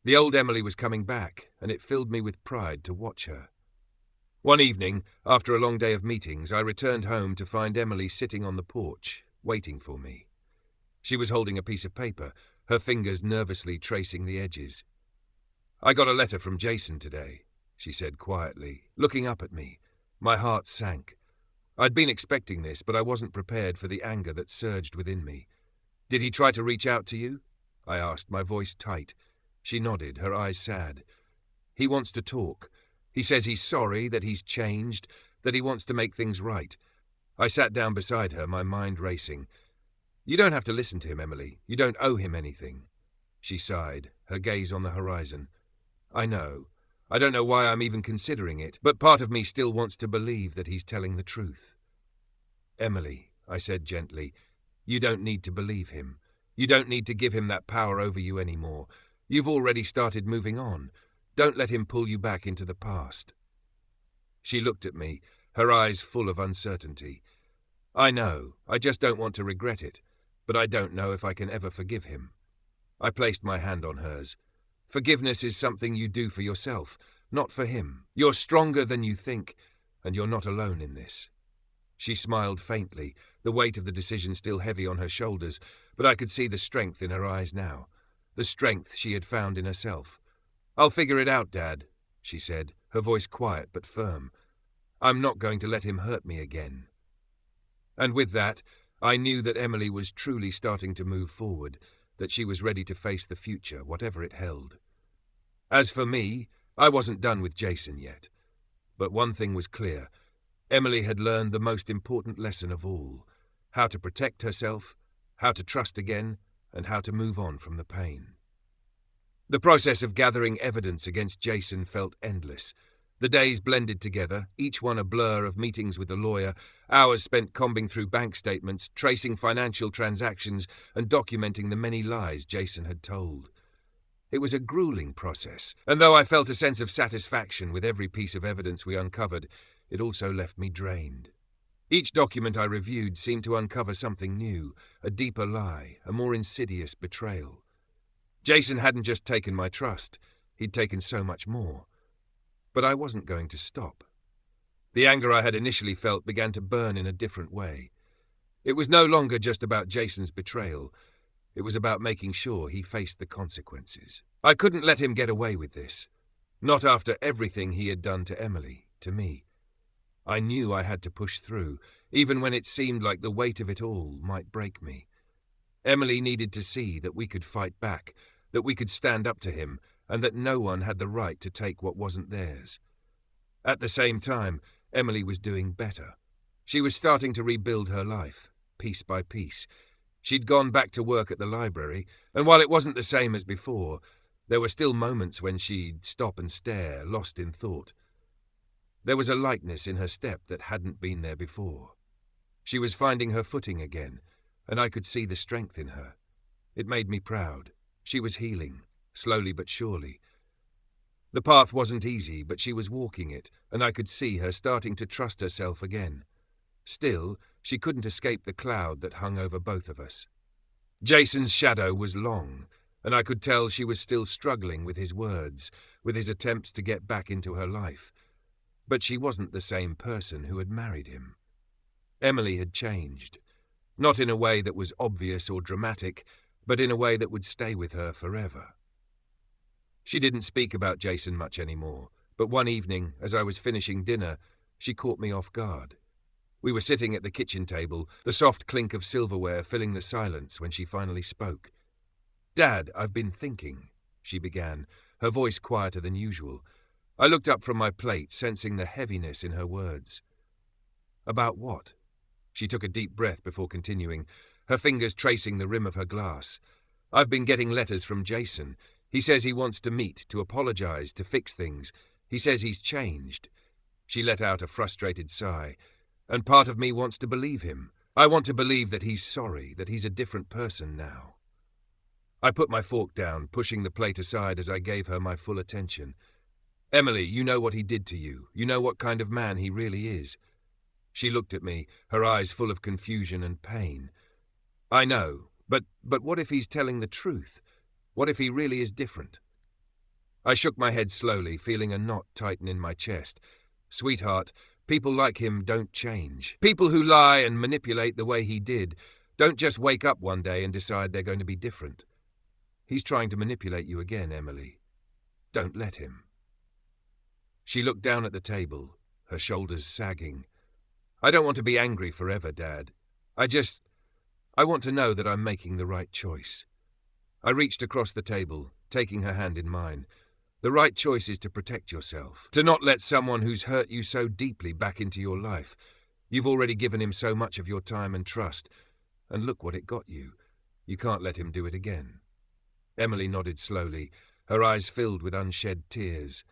The old Emily was coming back, and it filled me with pride to watch her. One evening, after a long day of meetings, I returned home to find Emily sitting on the porch, waiting for me. She was holding a piece of paper, her fingers nervously tracing the edges. "I got a letter from Jason today," she said quietly, looking up at me. My heart sank. I'd been expecting this, but I wasn't prepared for the anger that surged within me. "Did he try to reach out to you?" I asked, my voice tight. She nodded, her eyes sad. "He wants to talk. He says he's sorry, that he's changed, that he wants to make things right." I sat down beside her, my mind racing. "You don't have to listen to him, Emily. You don't owe him anything." She sighed, her gaze on the horizon. "I know. I don't know why I'm even considering it, but part of me still wants to believe that he's telling the truth." "Emily," I said gently, "you don't need to believe him. You don't need to give him that power over you anymore. You've already started moving on. Don't let him pull you back into the past." She looked at me, her eyes full of uncertainty. "I know. I just don't want to regret it, but I don't know if I can ever forgive him." I placed my hand on hers. "Forgiveness is something you do for yourself, not for him. You're stronger than you think, and you're not alone in this." She smiled faintly, the weight of the decision still heavy on her shoulders, but I could see the strength in her eyes now, the strength she had found in herself. "I'll figure it out, Dad," she said, her voice quiet but firm. "I'm not going to let him hurt me again." And with that, I knew that Emily was truly starting to move forward, that she was ready to face the future, whatever it held. As for me, I wasn't done with Jason yet. But one thing was clear. Emily had learned the most important lesson of all: how to protect herself, how to trust again, and how to move on from the pain. The process of gathering evidence against Jason felt endless. The days blended together, each one a blur of meetings with the lawyer, hours spent combing through bank statements, tracing financial transactions, and documenting the many lies Jason had told. It was a grueling process, and though I felt a sense of satisfaction with every piece of evidence we uncovered, it also left me drained. Each document I reviewed seemed to uncover something new, a deeper lie, a more insidious betrayal. Jason hadn't just taken my trust, he'd taken so much more. But I wasn't going to stop. The anger I had initially felt began to burn in a different way. It was no longer just about Jason's betrayal. It was about making sure he faced the consequences. I couldn't let him get away with this. Not after everything he had done to Emily, to me. I knew I had to push through, even when it seemed like the weight of it all might break me. Emily needed to see that we could fight back, that we could stand up to him, and that no one had the right to take what wasn't theirs. At the same time, Emily was doing better. She was starting to rebuild her life, piece by piece. She'd gone back to work at the library, and while it wasn't the same as before, there were still moments when she'd stop and stare, lost in thought. There was a lightness in her step that hadn't been there before. She was finding her footing again, and I could see the strength in her. It made me proud. She was healing, slowly but surely. The path wasn't easy, but she was walking it, and I could see her starting to trust herself again. Still, she couldn't escape the cloud that hung over both of us. Jason's shadow was long, and I could tell she was still struggling with his words, with his attempts to get back into her life. But she wasn't the same person who had married him. Emily had changed, not in a way that was obvious or dramatic, but in a way that would stay with her forever. She didn't speak about Jason much anymore, but one evening, as I was finishing dinner, she caught me off guard. We were sitting at the kitchen table, the soft clink of silverware filling the silence when she finally spoke. "Dad, I've been thinking," she began, her voice quieter than usual. I looked up from my plate, sensing the heaviness in her words. "About what?" She took a deep breath before continuing, her fingers tracing the rim of her glass. "I've been getting letters from Jason. He says he wants to meet, to apologize, to fix things. He says he's changed." She let out a frustrated sigh. "And part of me wants to believe him. I want to believe that he's sorry, that he's a different person now." I put my fork down, pushing the plate aside as I gave her my full attention. "Emily, you know what he did to you. You know what kind of man he really is." She looked at me, her eyes full of confusion and pain. "I know, but what if he's telling the truth? What if he really is different?" I shook my head slowly, feeling a knot tighten in my chest. "Sweetheart, people like him don't change. People who lie and manipulate the way he did don't just wake up one day and decide they're going to be different. He's trying to manipulate you again, Emily. Don't let him." She looked down at the table, her shoulders sagging. "I don't want to be angry forever, Dad. I want to know that I'm making the right choice." I reached across the table, taking her hand in mine. "The right choice is to protect yourself, to not let someone who's hurt you so deeply back into your life. You've already given him so much of your time and trust, and look what it got you. You can't let him do it again." Emily nodded slowly, her eyes filled with unshed tears.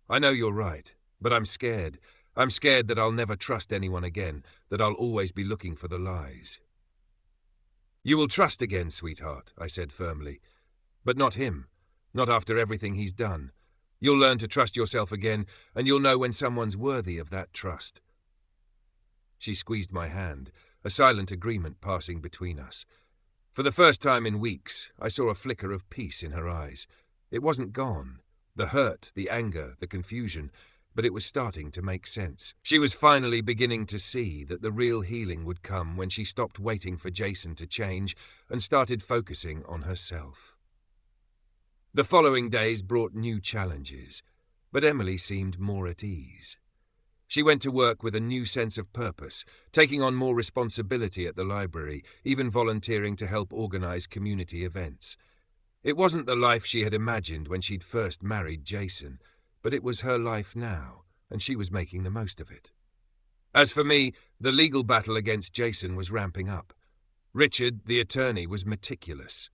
"I know you're right, but I'm scared. I'm scared that I'll never trust anyone again, that I'll always be looking for the lies." "You will trust again, sweetheart," I said firmly. "But not him. Not after everything he's done. You'll learn to trust yourself again, and you'll know when someone's worthy of that trust." She squeezed my hand, a silent agreement passing between us. For the first time in weeks, I saw a flicker of peace in her eyes. It wasn't gone. The hurt, the anger, the confusion, but it was starting to make sense. She was finally beginning to see that the real healing would come when she stopped waiting for Jason to change and started focusing on herself. The following days brought new challenges, but Emily seemed more at ease. She went to work with a new sense of purpose, taking on more responsibility at the library, even volunteering to help organize community events. It wasn't the life she had imagined when she'd first married Jason, but it was her life now, and she was making the most of it. As for me, the legal battle against Jason was ramping up. Richard, the attorney, was meticulous.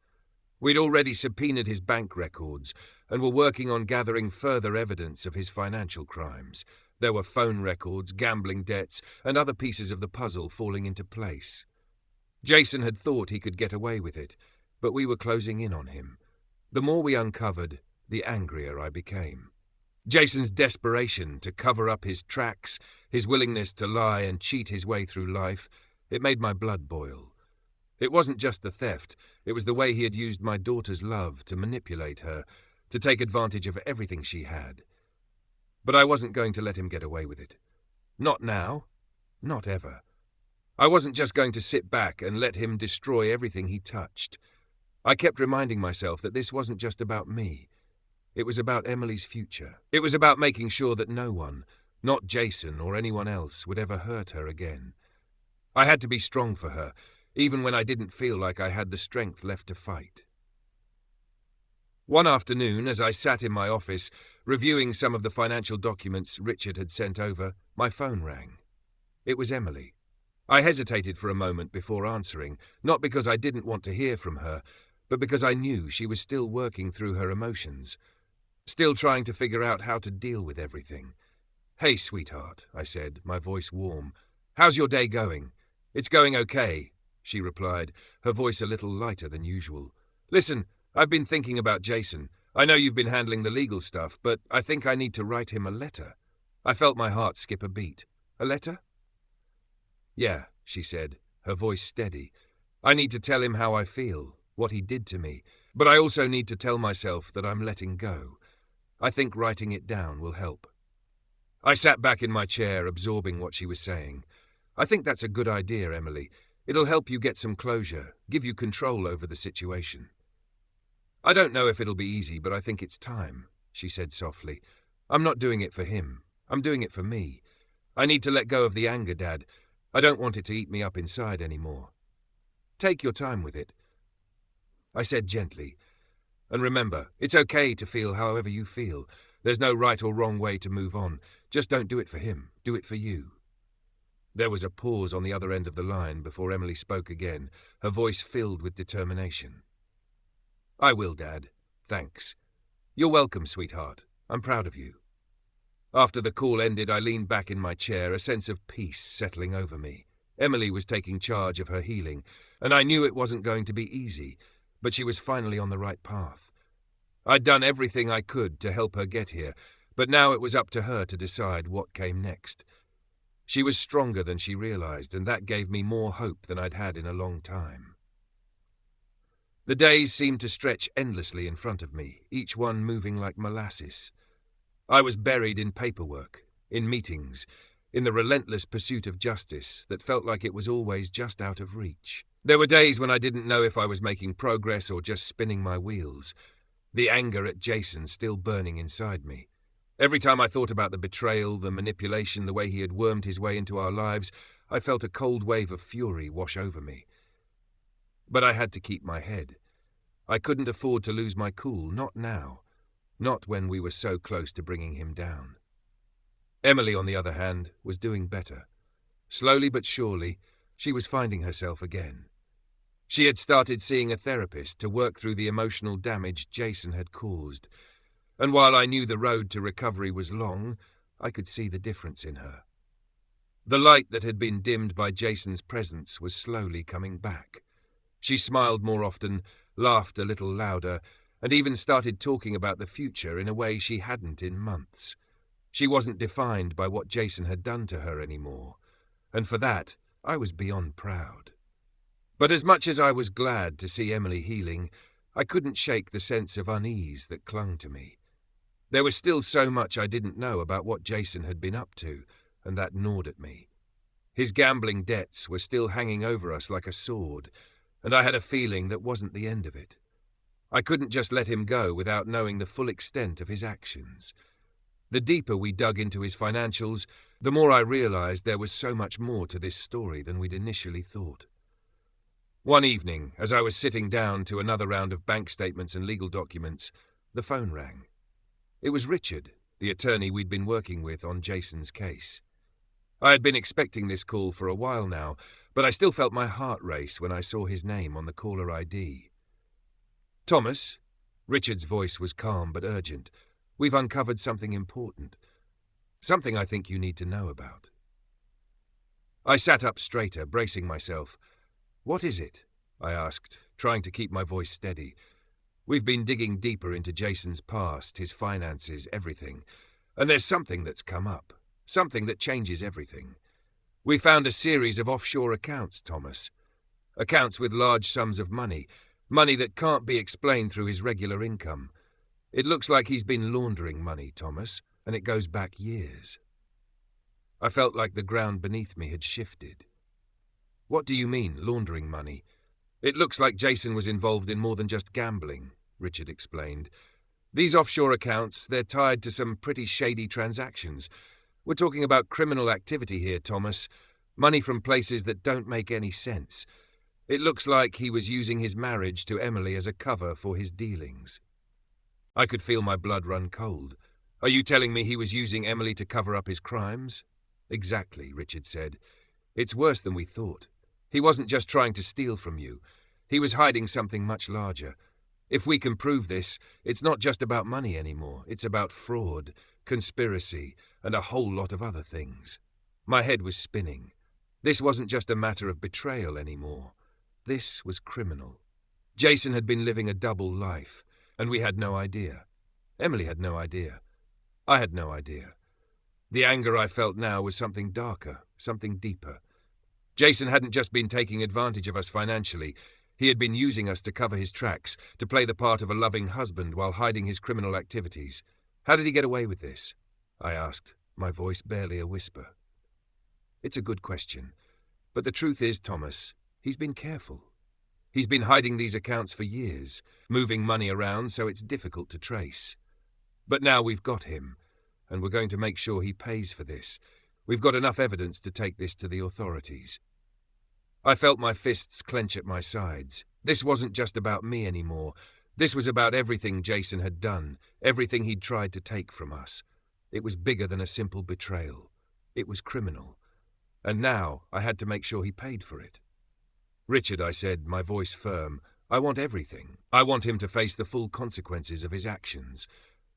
We'd already subpoenaed his bank records and were working on gathering further evidence of his financial crimes. There were phone records, gambling debts, and other pieces of the puzzle falling into place. Jason had thought he could get away with it, but we were closing in on him. The more we uncovered, the angrier I became. Jason's desperation to cover up his tracks, his willingness to lie and cheat his way through life, it made my blood boil. It wasn't just the theft, it was the way he had used my daughter's love to manipulate her, to take advantage of everything she had. But I wasn't going to let him get away with it. Not now. Not ever. I wasn't just going to sit back and let him destroy everything he touched. I kept reminding myself that this wasn't just about me. It was about Emily's future. It was about making sure that no one, not Jason or anyone else, would ever hurt her again. I had to be strong for her, even when I didn't feel like I had the strength left to fight. One afternoon, as I sat in my office, reviewing some of the financial documents Richard had sent over, my phone rang. It was Emily. I hesitated for a moment before answering, not because I didn't want to hear from her, but because I knew she was still working through her emotions, still trying to figure out how to deal with everything. "Hey, sweetheart," I said, my voice warm. "How's your day going?" "It's going okay," she replied, her voice a little lighter than usual. "Listen, I've been thinking about Jason. I know you've been handling the legal stuff, but I think I need to write him a letter." I felt my heart skip a beat. "A letter?" "Yeah," she said, her voice steady. "I need to tell him how I feel, what he did to me, but I also need to tell myself that I'm letting go. I think writing it down will help." I sat back in my chair, absorbing what she was saying. "I think that's a good idea, Emily. It'll help you get some closure, give you control over the situation." "I don't know if it'll be easy, but I think it's time," she said softly. "I'm not doing it for him. I'm doing it for me. I need to let go of the anger, Dad. I don't want it to eat me up inside anymore." "Take your time with it," I said gently. "And remember, it's okay to feel however you feel. There's no right or wrong way to move on. Just don't do it for him. Do it for you." There was a pause on the other end of the line before Emily spoke again, her voice filled with determination. "I will, Dad. Thanks." "You're welcome, sweetheart. I'm proud of you." After the call ended, I leaned back in my chair, a sense of peace settling over me. Emily was taking charge of her healing, and I knew it wasn't going to be easy, but she was finally on the right path. I'd done everything I could to help her get here, but now it was up to her to decide what came next. She was stronger than she realized, and that gave me more hope than I'd had in a long time. The days seemed to stretch endlessly in front of me, each one moving like molasses. I was buried in paperwork, in meetings, in the relentless pursuit of justice that felt like it was always just out of reach. There were days when I didn't know if I was making progress or just spinning my wheels, the anger at Jason still burning inside me. Every time I thought about the betrayal, the manipulation, the way he had wormed his way into our lives, I felt a cold wave of fury wash over me. But I had to keep my head. I couldn't afford to lose my cool, not now. Not when we were so close to bringing him down. Emily, on the other hand, was doing better. Slowly but surely, she was finding herself again. She had started seeing a therapist to work through the emotional damage Jason had caused, and while I knew the road to recovery was long, I could see the difference in her. The light that had been dimmed by Jason's presence was slowly coming back. She smiled more often, laughed a little louder, and even started talking about the future in a way she hadn't in months. She wasn't defined by what Jason had done to her anymore, and for that, I was beyond proud. But as much as I was glad to see Emily healing, I couldn't shake the sense of unease that clung to me. There was still so much I didn't know about what Jason had been up to, and that gnawed at me. His gambling debts were still hanging over us like a sword, and I had a feeling that wasn't the end of it. I couldn't just let him go without knowing the full extent of his actions. The deeper we dug into his financials, the more I realized there was so much more to this story than we'd initially thought. One evening, as I was sitting down to another round of bank statements and legal documents, the phone rang. It was Richard, the attorney we'd been working with on Jason's case. I had been expecting this call for a while now, but I still felt my heart race when I saw his name on the caller ID. "Thomas," Richard's voice was calm but urgent, "we've uncovered something important. Something I think you need to know about." I sat up straighter, bracing myself. "What is it?" I asked, trying to keep my voice steady. "We've been digging deeper into Jason's past, his finances, everything, and there's something that's come up, something that changes everything. We found a series of offshore accounts, Thomas. Accounts with large sums of money, money that can't be explained through his regular income. It looks like he's been laundering money, Thomas, and it goes back years." I felt like the ground beneath me had shifted. What do you mean, laundering money? It looks like Jason was involved in more than just gambling, Richard explained. These offshore accounts, they're tied to some pretty shady transactions. We're talking about criminal activity here, Thomas. Money from places that don't make any sense. It looks like he was using his marriage to Emily as a cover for his dealings. I could feel my blood run cold. Are you telling me he was using Emily to cover up his crimes? Exactly, Richard said. It's worse than we thought. He wasn't just trying to steal from you. He was hiding something much larger. If we can prove this, it's not just about money anymore. It's about fraud, conspiracy, and a whole lot of other things. My head was spinning. This wasn't just a matter of betrayal anymore. This was criminal. Jason had been living a double life, and we had no idea. Emily had no idea. I had no idea. The anger I felt now was something darker, something deeper. Jason hadn't just been taking advantage of us financially. He had been using us to cover his tracks, to play the part of a loving husband while hiding his criminal activities. How did he get away with this? I asked, my voice barely a whisper. It's a good question. But the truth is, Thomas, he's been careful. He's been hiding these accounts for years, moving money around so it's difficult to trace. But now we've got him, and we're going to make sure he pays for this. We've got enough evidence to take this to the authorities. I felt my fists clench at my sides. This wasn't just about me anymore. This was about everything Jason had done, everything he'd tried to take from us. It was bigger than a simple betrayal. It was criminal. And now I had to make sure he paid for it. Richard, I said, my voice firm, I want everything. I want him to face the full consequences of his actions.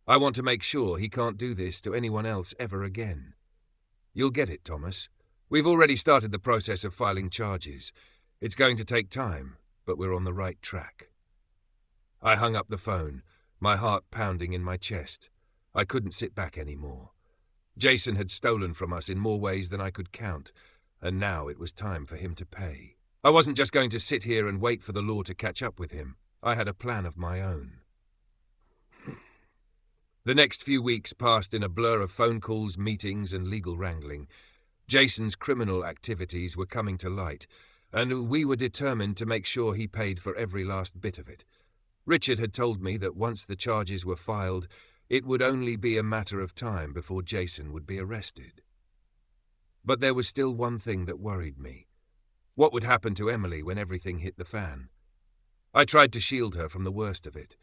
I want to make sure he can't do this to anyone else ever again. You'll get it, Thomas. We've already started the process of filing charges. It's going to take time, but we're on the right track. I hung up the phone, my heart pounding in my chest. I couldn't sit back anymore. Jason had stolen from us in more ways than I could count, and now it was time for him to pay. I wasn't just going to sit here and wait for the law to catch up with him. I had a plan of my own. The next few weeks passed in a blur of phone calls, meetings, and legal wrangling. Jason's criminal activities were coming to light, and we were determined to make sure he paid for every last bit of it. Richard had told me that once the charges were filed, it would only be a matter of time before Jason would be arrested. But there was still one thing that worried me. What would happen to Emily when everything hit the fan? I tried to shield her from the worst of it.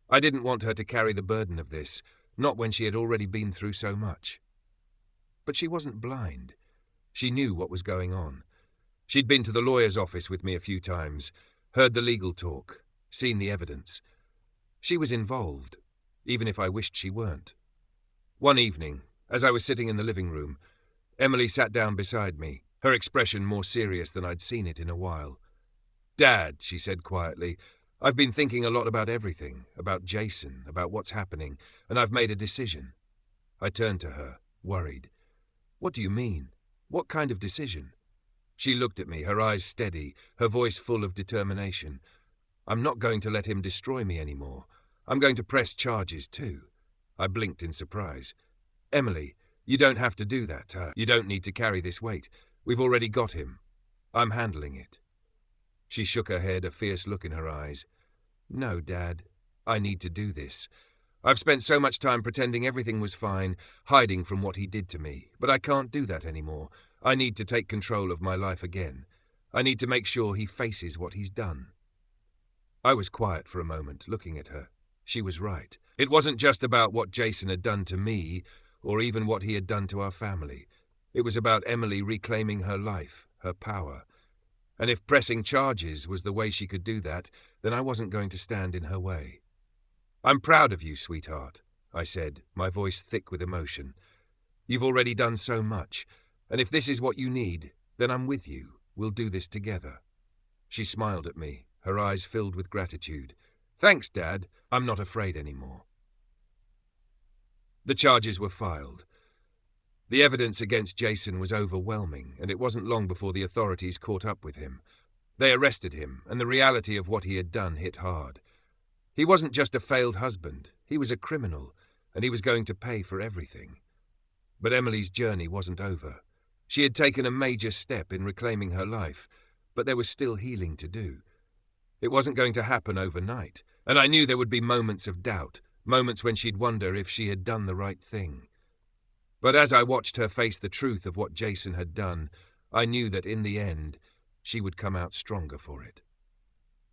I didn't want her to carry the burden of this, not when she had already been through so much. But she wasn't blind. She knew what was going on. She'd been to the lawyer's office with me a few times, heard the legal talk, seen the evidence. She was involved, even if I wished she weren't. One evening, as I was sitting in the living room, Emily sat down beside me, her expression more serious than I'd seen it in a while. "Dad," she said quietly, "I've been thinking a lot about everything, about Jason, about what's happening, and I've made a decision." I turned to her, worried. "What do you mean? What kind of decision?" She looked at me, her eyes steady, her voice full of determination. "I'm not going to let him destroy me anymore. I'm going to press charges too." I blinked in surprise. "Emily, you don't have to do that. You don't need to carry this weight. We've already got him. I'm handling it." She shook her head, a fierce look in her eyes. "No, Dad. I need to do this. I've spent so much time pretending everything was fine, hiding from what he did to me, but I can't do that anymore. I need to take control of my life again. I need to make sure he faces what he's done." I was quiet for a moment, looking at her. She was right. It wasn't just about what Jason had done to me, or even what he had done to our family. It was about Emily reclaiming her life, her power. And if pressing charges was the way she could do that, then I wasn't going to stand in her way. "I'm proud of you, sweetheart," I said, my voice thick with emotion. "You've already done so much, and if this is what you need, then I'm with you. We'll do this together." She smiled at me, her eyes filled with gratitude. "Thanks, Dad. I'm not afraid anymore." The charges were filed. The evidence against Jason was overwhelming, and it wasn't long before the authorities caught up with him. They arrested him, and the reality of what he had done hit hard. He wasn't just a failed husband, he was a criminal, and he was going to pay for everything. But Emily's journey wasn't over. She had taken a major step in reclaiming her life, but there was still healing to do. It wasn't going to happen overnight, and I knew there would be moments of doubt, moments when she'd wonder if she had done the right thing. But as I watched her face the truth of what Jason had done, I knew that in the end, she would come out stronger for it.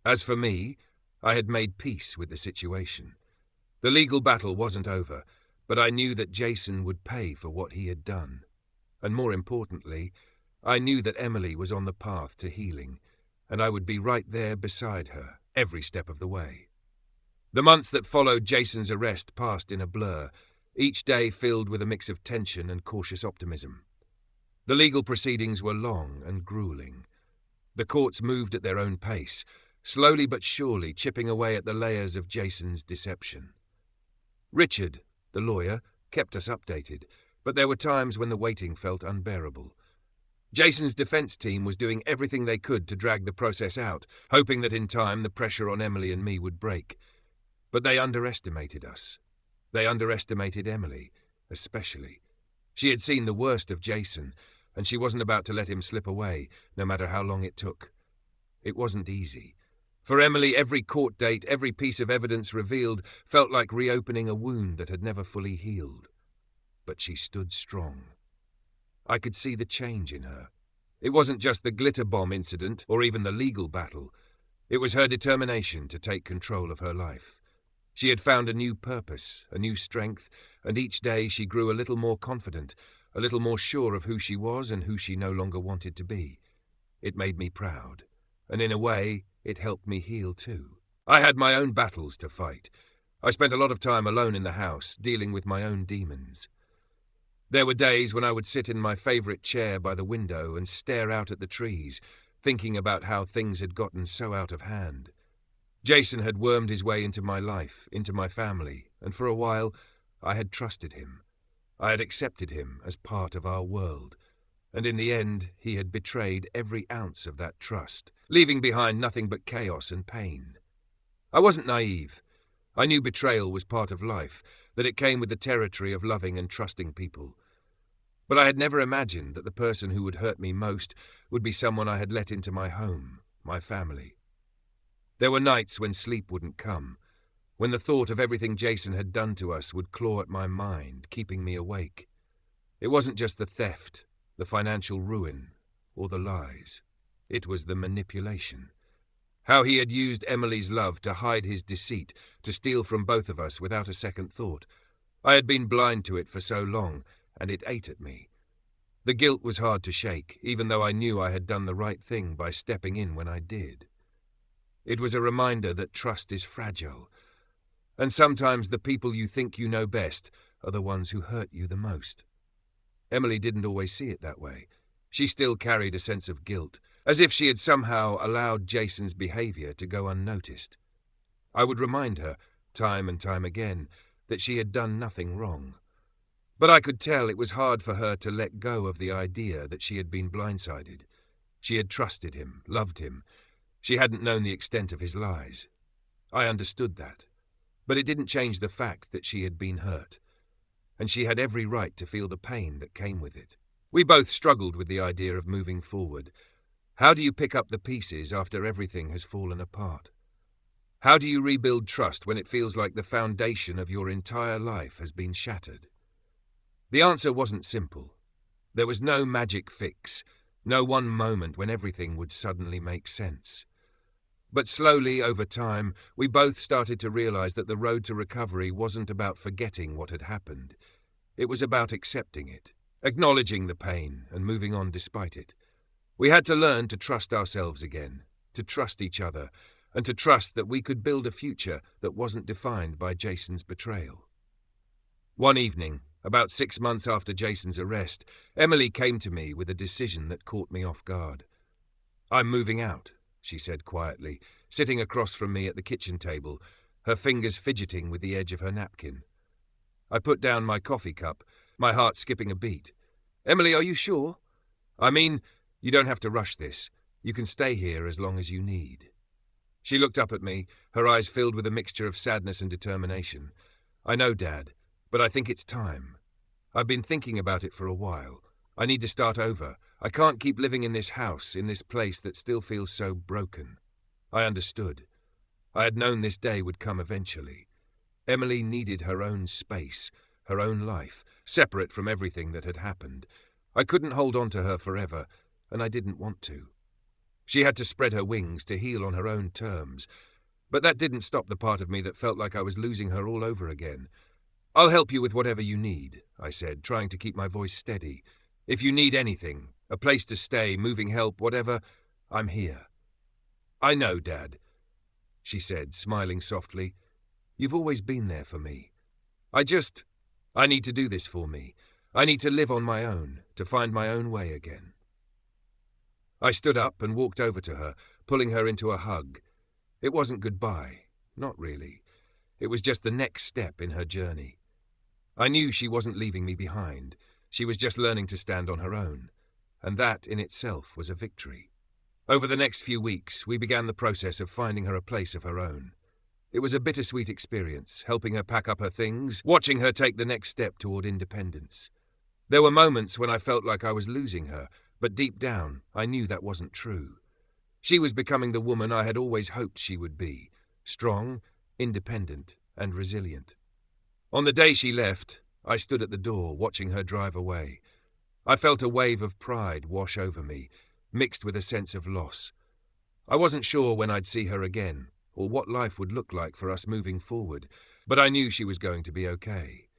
As for me, I had made peace with the situation. The legal battle wasn't over, but I knew that Jason would pay for what he had done. And more importantly, I knew that Emily was on the path to healing, and I would be right there beside her every step of the way. The months that followed Jason's arrest passed in a blur, each day filled with a mix of tension and cautious optimism. The legal proceedings were long and grueling. The courts moved at their own pace, slowly but surely chipping away at the layers of Jason's deception. Richard, the lawyer, kept us updated, but there were times when the waiting felt unbearable. Jason's defense team was doing everything they could to drag the process out, hoping that in time the pressure on Emily and me would break. But they underestimated us. They underestimated Emily, especially. She had seen the worst of Jason, and she wasn't about to let him slip away, no matter how long it took. It wasn't easy. For Emily, every court date, every piece of evidence revealed felt like reopening a wound that had never fully healed. But she stood strong. I could see the change in her. It wasn't just the glitter bomb incident or even the legal battle. It was her determination to take control of her life. She had found a new purpose, a new strength, and each day she grew a little more confident, a little more sure of who she was and who she no longer wanted to be. It made me proud, and in a way, it helped me heal too. I had my own battles to fight. I spent a lot of time alone in the house, dealing with my own demons. There were days when I would sit in my favorite chair by the window and stare out at the trees, thinking about how things had gotten so out of hand. Jason had wormed his way into my life, into my family, and for a while, I had trusted him. I had accepted him as part of our world, and in the end, he had betrayed every ounce of that trust, leaving behind nothing but chaos and pain. I wasn't naive. I knew betrayal was part of life, that it came with the territory of loving and trusting people. But I had never imagined that the person who would hurt me most would be someone I had let into my home, my family. There were nights when sleep wouldn't come, when the thought of everything Jason had done to us would claw at my mind, keeping me awake. It wasn't just the theft, the financial ruin, or the lies. It was the manipulation. How he had used Emily's love to hide his deceit, to steal from both of us without a second thought. I had been blind to it for so long, and it ate at me. The guilt was hard to shake, even though I knew I had done the right thing by stepping in when I did. It was a reminder that trust is fragile, and sometimes the people you think you know best are the ones who hurt you the most. Emily didn't always see it that way. She still carried a sense of guilt, as if she had somehow allowed Jason's behavior to go unnoticed. I would remind her, time and time again, that she had done nothing wrong. But I could tell it was hard for her to let go of the idea that she had been blindsided. She had trusted him, loved him. She hadn't known the extent of his lies. I understood that. But it didn't change the fact that she had been hurt. And she had every right to feel the pain that came with it. We both struggled with the idea of moving forward. How do you pick up the pieces after everything has fallen apart? How do you rebuild trust when it feels like the foundation of your entire life has been shattered? The answer wasn't simple. There was no magic fix, no one moment when everything would suddenly make sense. But slowly, over time, we both started to realize that the road to recovery wasn't about forgetting what had happened. It was about accepting it, acknowledging the pain, and moving on despite it. We had to learn to trust ourselves again, to trust each other, and to trust that we could build a future that wasn't defined by Jason's betrayal. One evening, about 6 months after Jason's arrest, Emily came to me with a decision that caught me off guard. "I'm moving out," she said quietly, sitting across from me at the kitchen table, her fingers fidgeting with the edge of her napkin. I put down my coffee cup, my heart skipping a beat. "Emily, are you sure? I mean, you don't have to rush this. You can stay here as long as you need." She looked up at me, her eyes filled with a mixture of sadness and determination. "I know, Dad, but I think it's time. I've been thinking about it for a while. I need to start over. I can't keep living in this house, in this place that still feels so broken. I understood. I had known this day would come eventually. Emily needed her own space, her own life, separate from everything that had happened. I couldn't hold on to her forever, and I didn't want to. She had to spread her wings to heal on her own terms, but that didn't stop the part of me that felt like I was losing her all over again. "I'll help you with whatever you need," I said, trying to keep my voice steady. "If you need anything, a place to stay, moving help, whatever, I'm here." "I know, Dad," she said, smiling softly. "You've always been there for me. I need to do this for me. I need to live on my own, to find my own way again." I stood up and walked over to her, pulling her into a hug. It wasn't goodbye, not really. It was just the next step in her journey. I knew she wasn't leaving me behind. She was just learning to stand on her own, and that in itself was a victory. Over the next few weeks, we began the process of finding her a place of her own. It was a bittersweet experience, helping her pack up her things, watching her take the next step toward independence. There were moments when I felt like I was losing her, but deep down, I knew that wasn't true. She was becoming the woman I had always hoped she would be, strong, independent, and resilient. On the day she left, I stood at the door, watching her drive away. I felt a wave of pride wash over me, mixed with a sense of loss. I wasn't sure when I'd see her again, or what life would look like for us moving forward, but I knew she was going to be okay.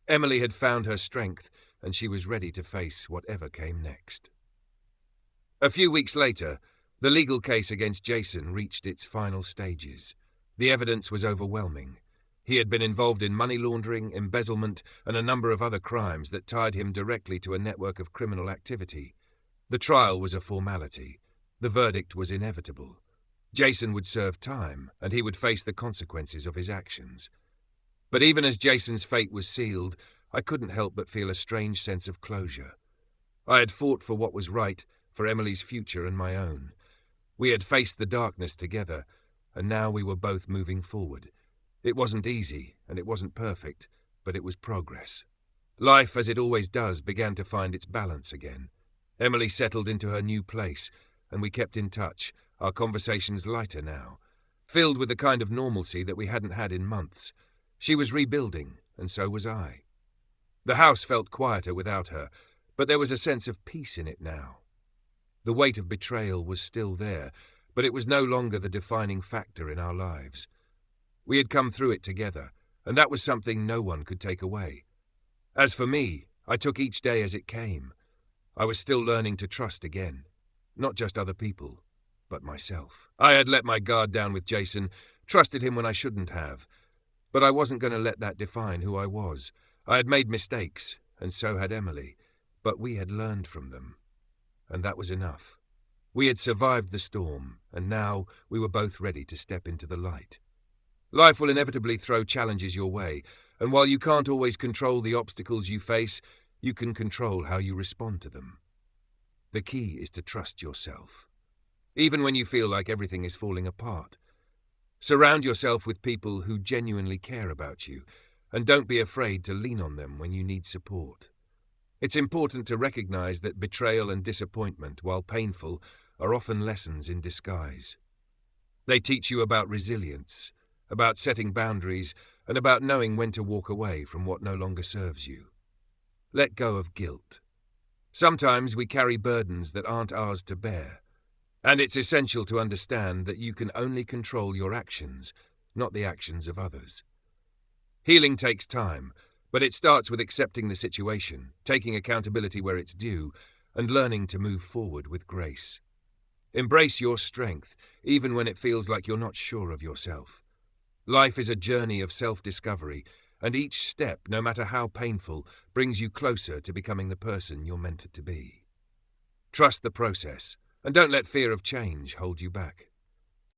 Emily had found her strength, and she was ready to face whatever came next. A few weeks later, the legal case against Jason reached its final stages. The evidence was overwhelming. He had been involved in money laundering, embezzlement, and a number of other crimes that tied him directly to a network of criminal activity. The trial was a formality. The verdict was inevitable. Jason would serve time, and he would face the consequences of his actions. But even as Jason's fate was sealed, I couldn't help but feel a strange sense of closure. I had fought for what was right, for Emily's future and my own. We had faced the darkness together, and now we were both moving forward. It wasn't easy, and it wasn't perfect, but it was progress. Life, as it always does, began to find its balance again. Emily settled into her new place, and we kept in touch, our conversations lighter now, filled with the kind of normalcy that we hadn't had in months. She was rebuilding, and so was I. The house felt quieter without her, but there was a sense of peace in it now. The weight of betrayal was still there, but it was no longer the defining factor in our lives. We had come through it together, and that was something no one could take away. As for me, I took each day as it came. I was still learning to trust again, not just other people, but myself. I had let my guard down with Jason, trusted him when I shouldn't have, but I wasn't going to let that define who I was. I had made mistakes, and so had Emily, but we had learned from them. And that was enough. We had survived the storm, and now we were both ready to step into the light. Life will inevitably throw challenges your way, and while you can't always control the obstacles you face, you can control how you respond to them. The key is to trust yourself, even when you feel like everything is falling apart. Surround yourself with people who genuinely care about you, and don't be afraid to lean on them when you need support. It's important to recognize that betrayal and disappointment, while painful, are often lessons in disguise. They teach you about resilience, about setting boundaries, and about knowing when to walk away from what no longer serves you. Let go of guilt. Sometimes we carry burdens that aren't ours to bear, and it's essential to understand that you can only control your actions, not the actions of others. Healing takes time, but it starts with accepting the situation, taking accountability where it's due, and learning to move forward with grace. Embrace your strength, even when it feels like you're not sure of yourself. Life is a journey of self-discovery, and each step, no matter how painful, brings you closer to becoming the person you're meant to be. Trust the process, and don't let fear of change hold you back.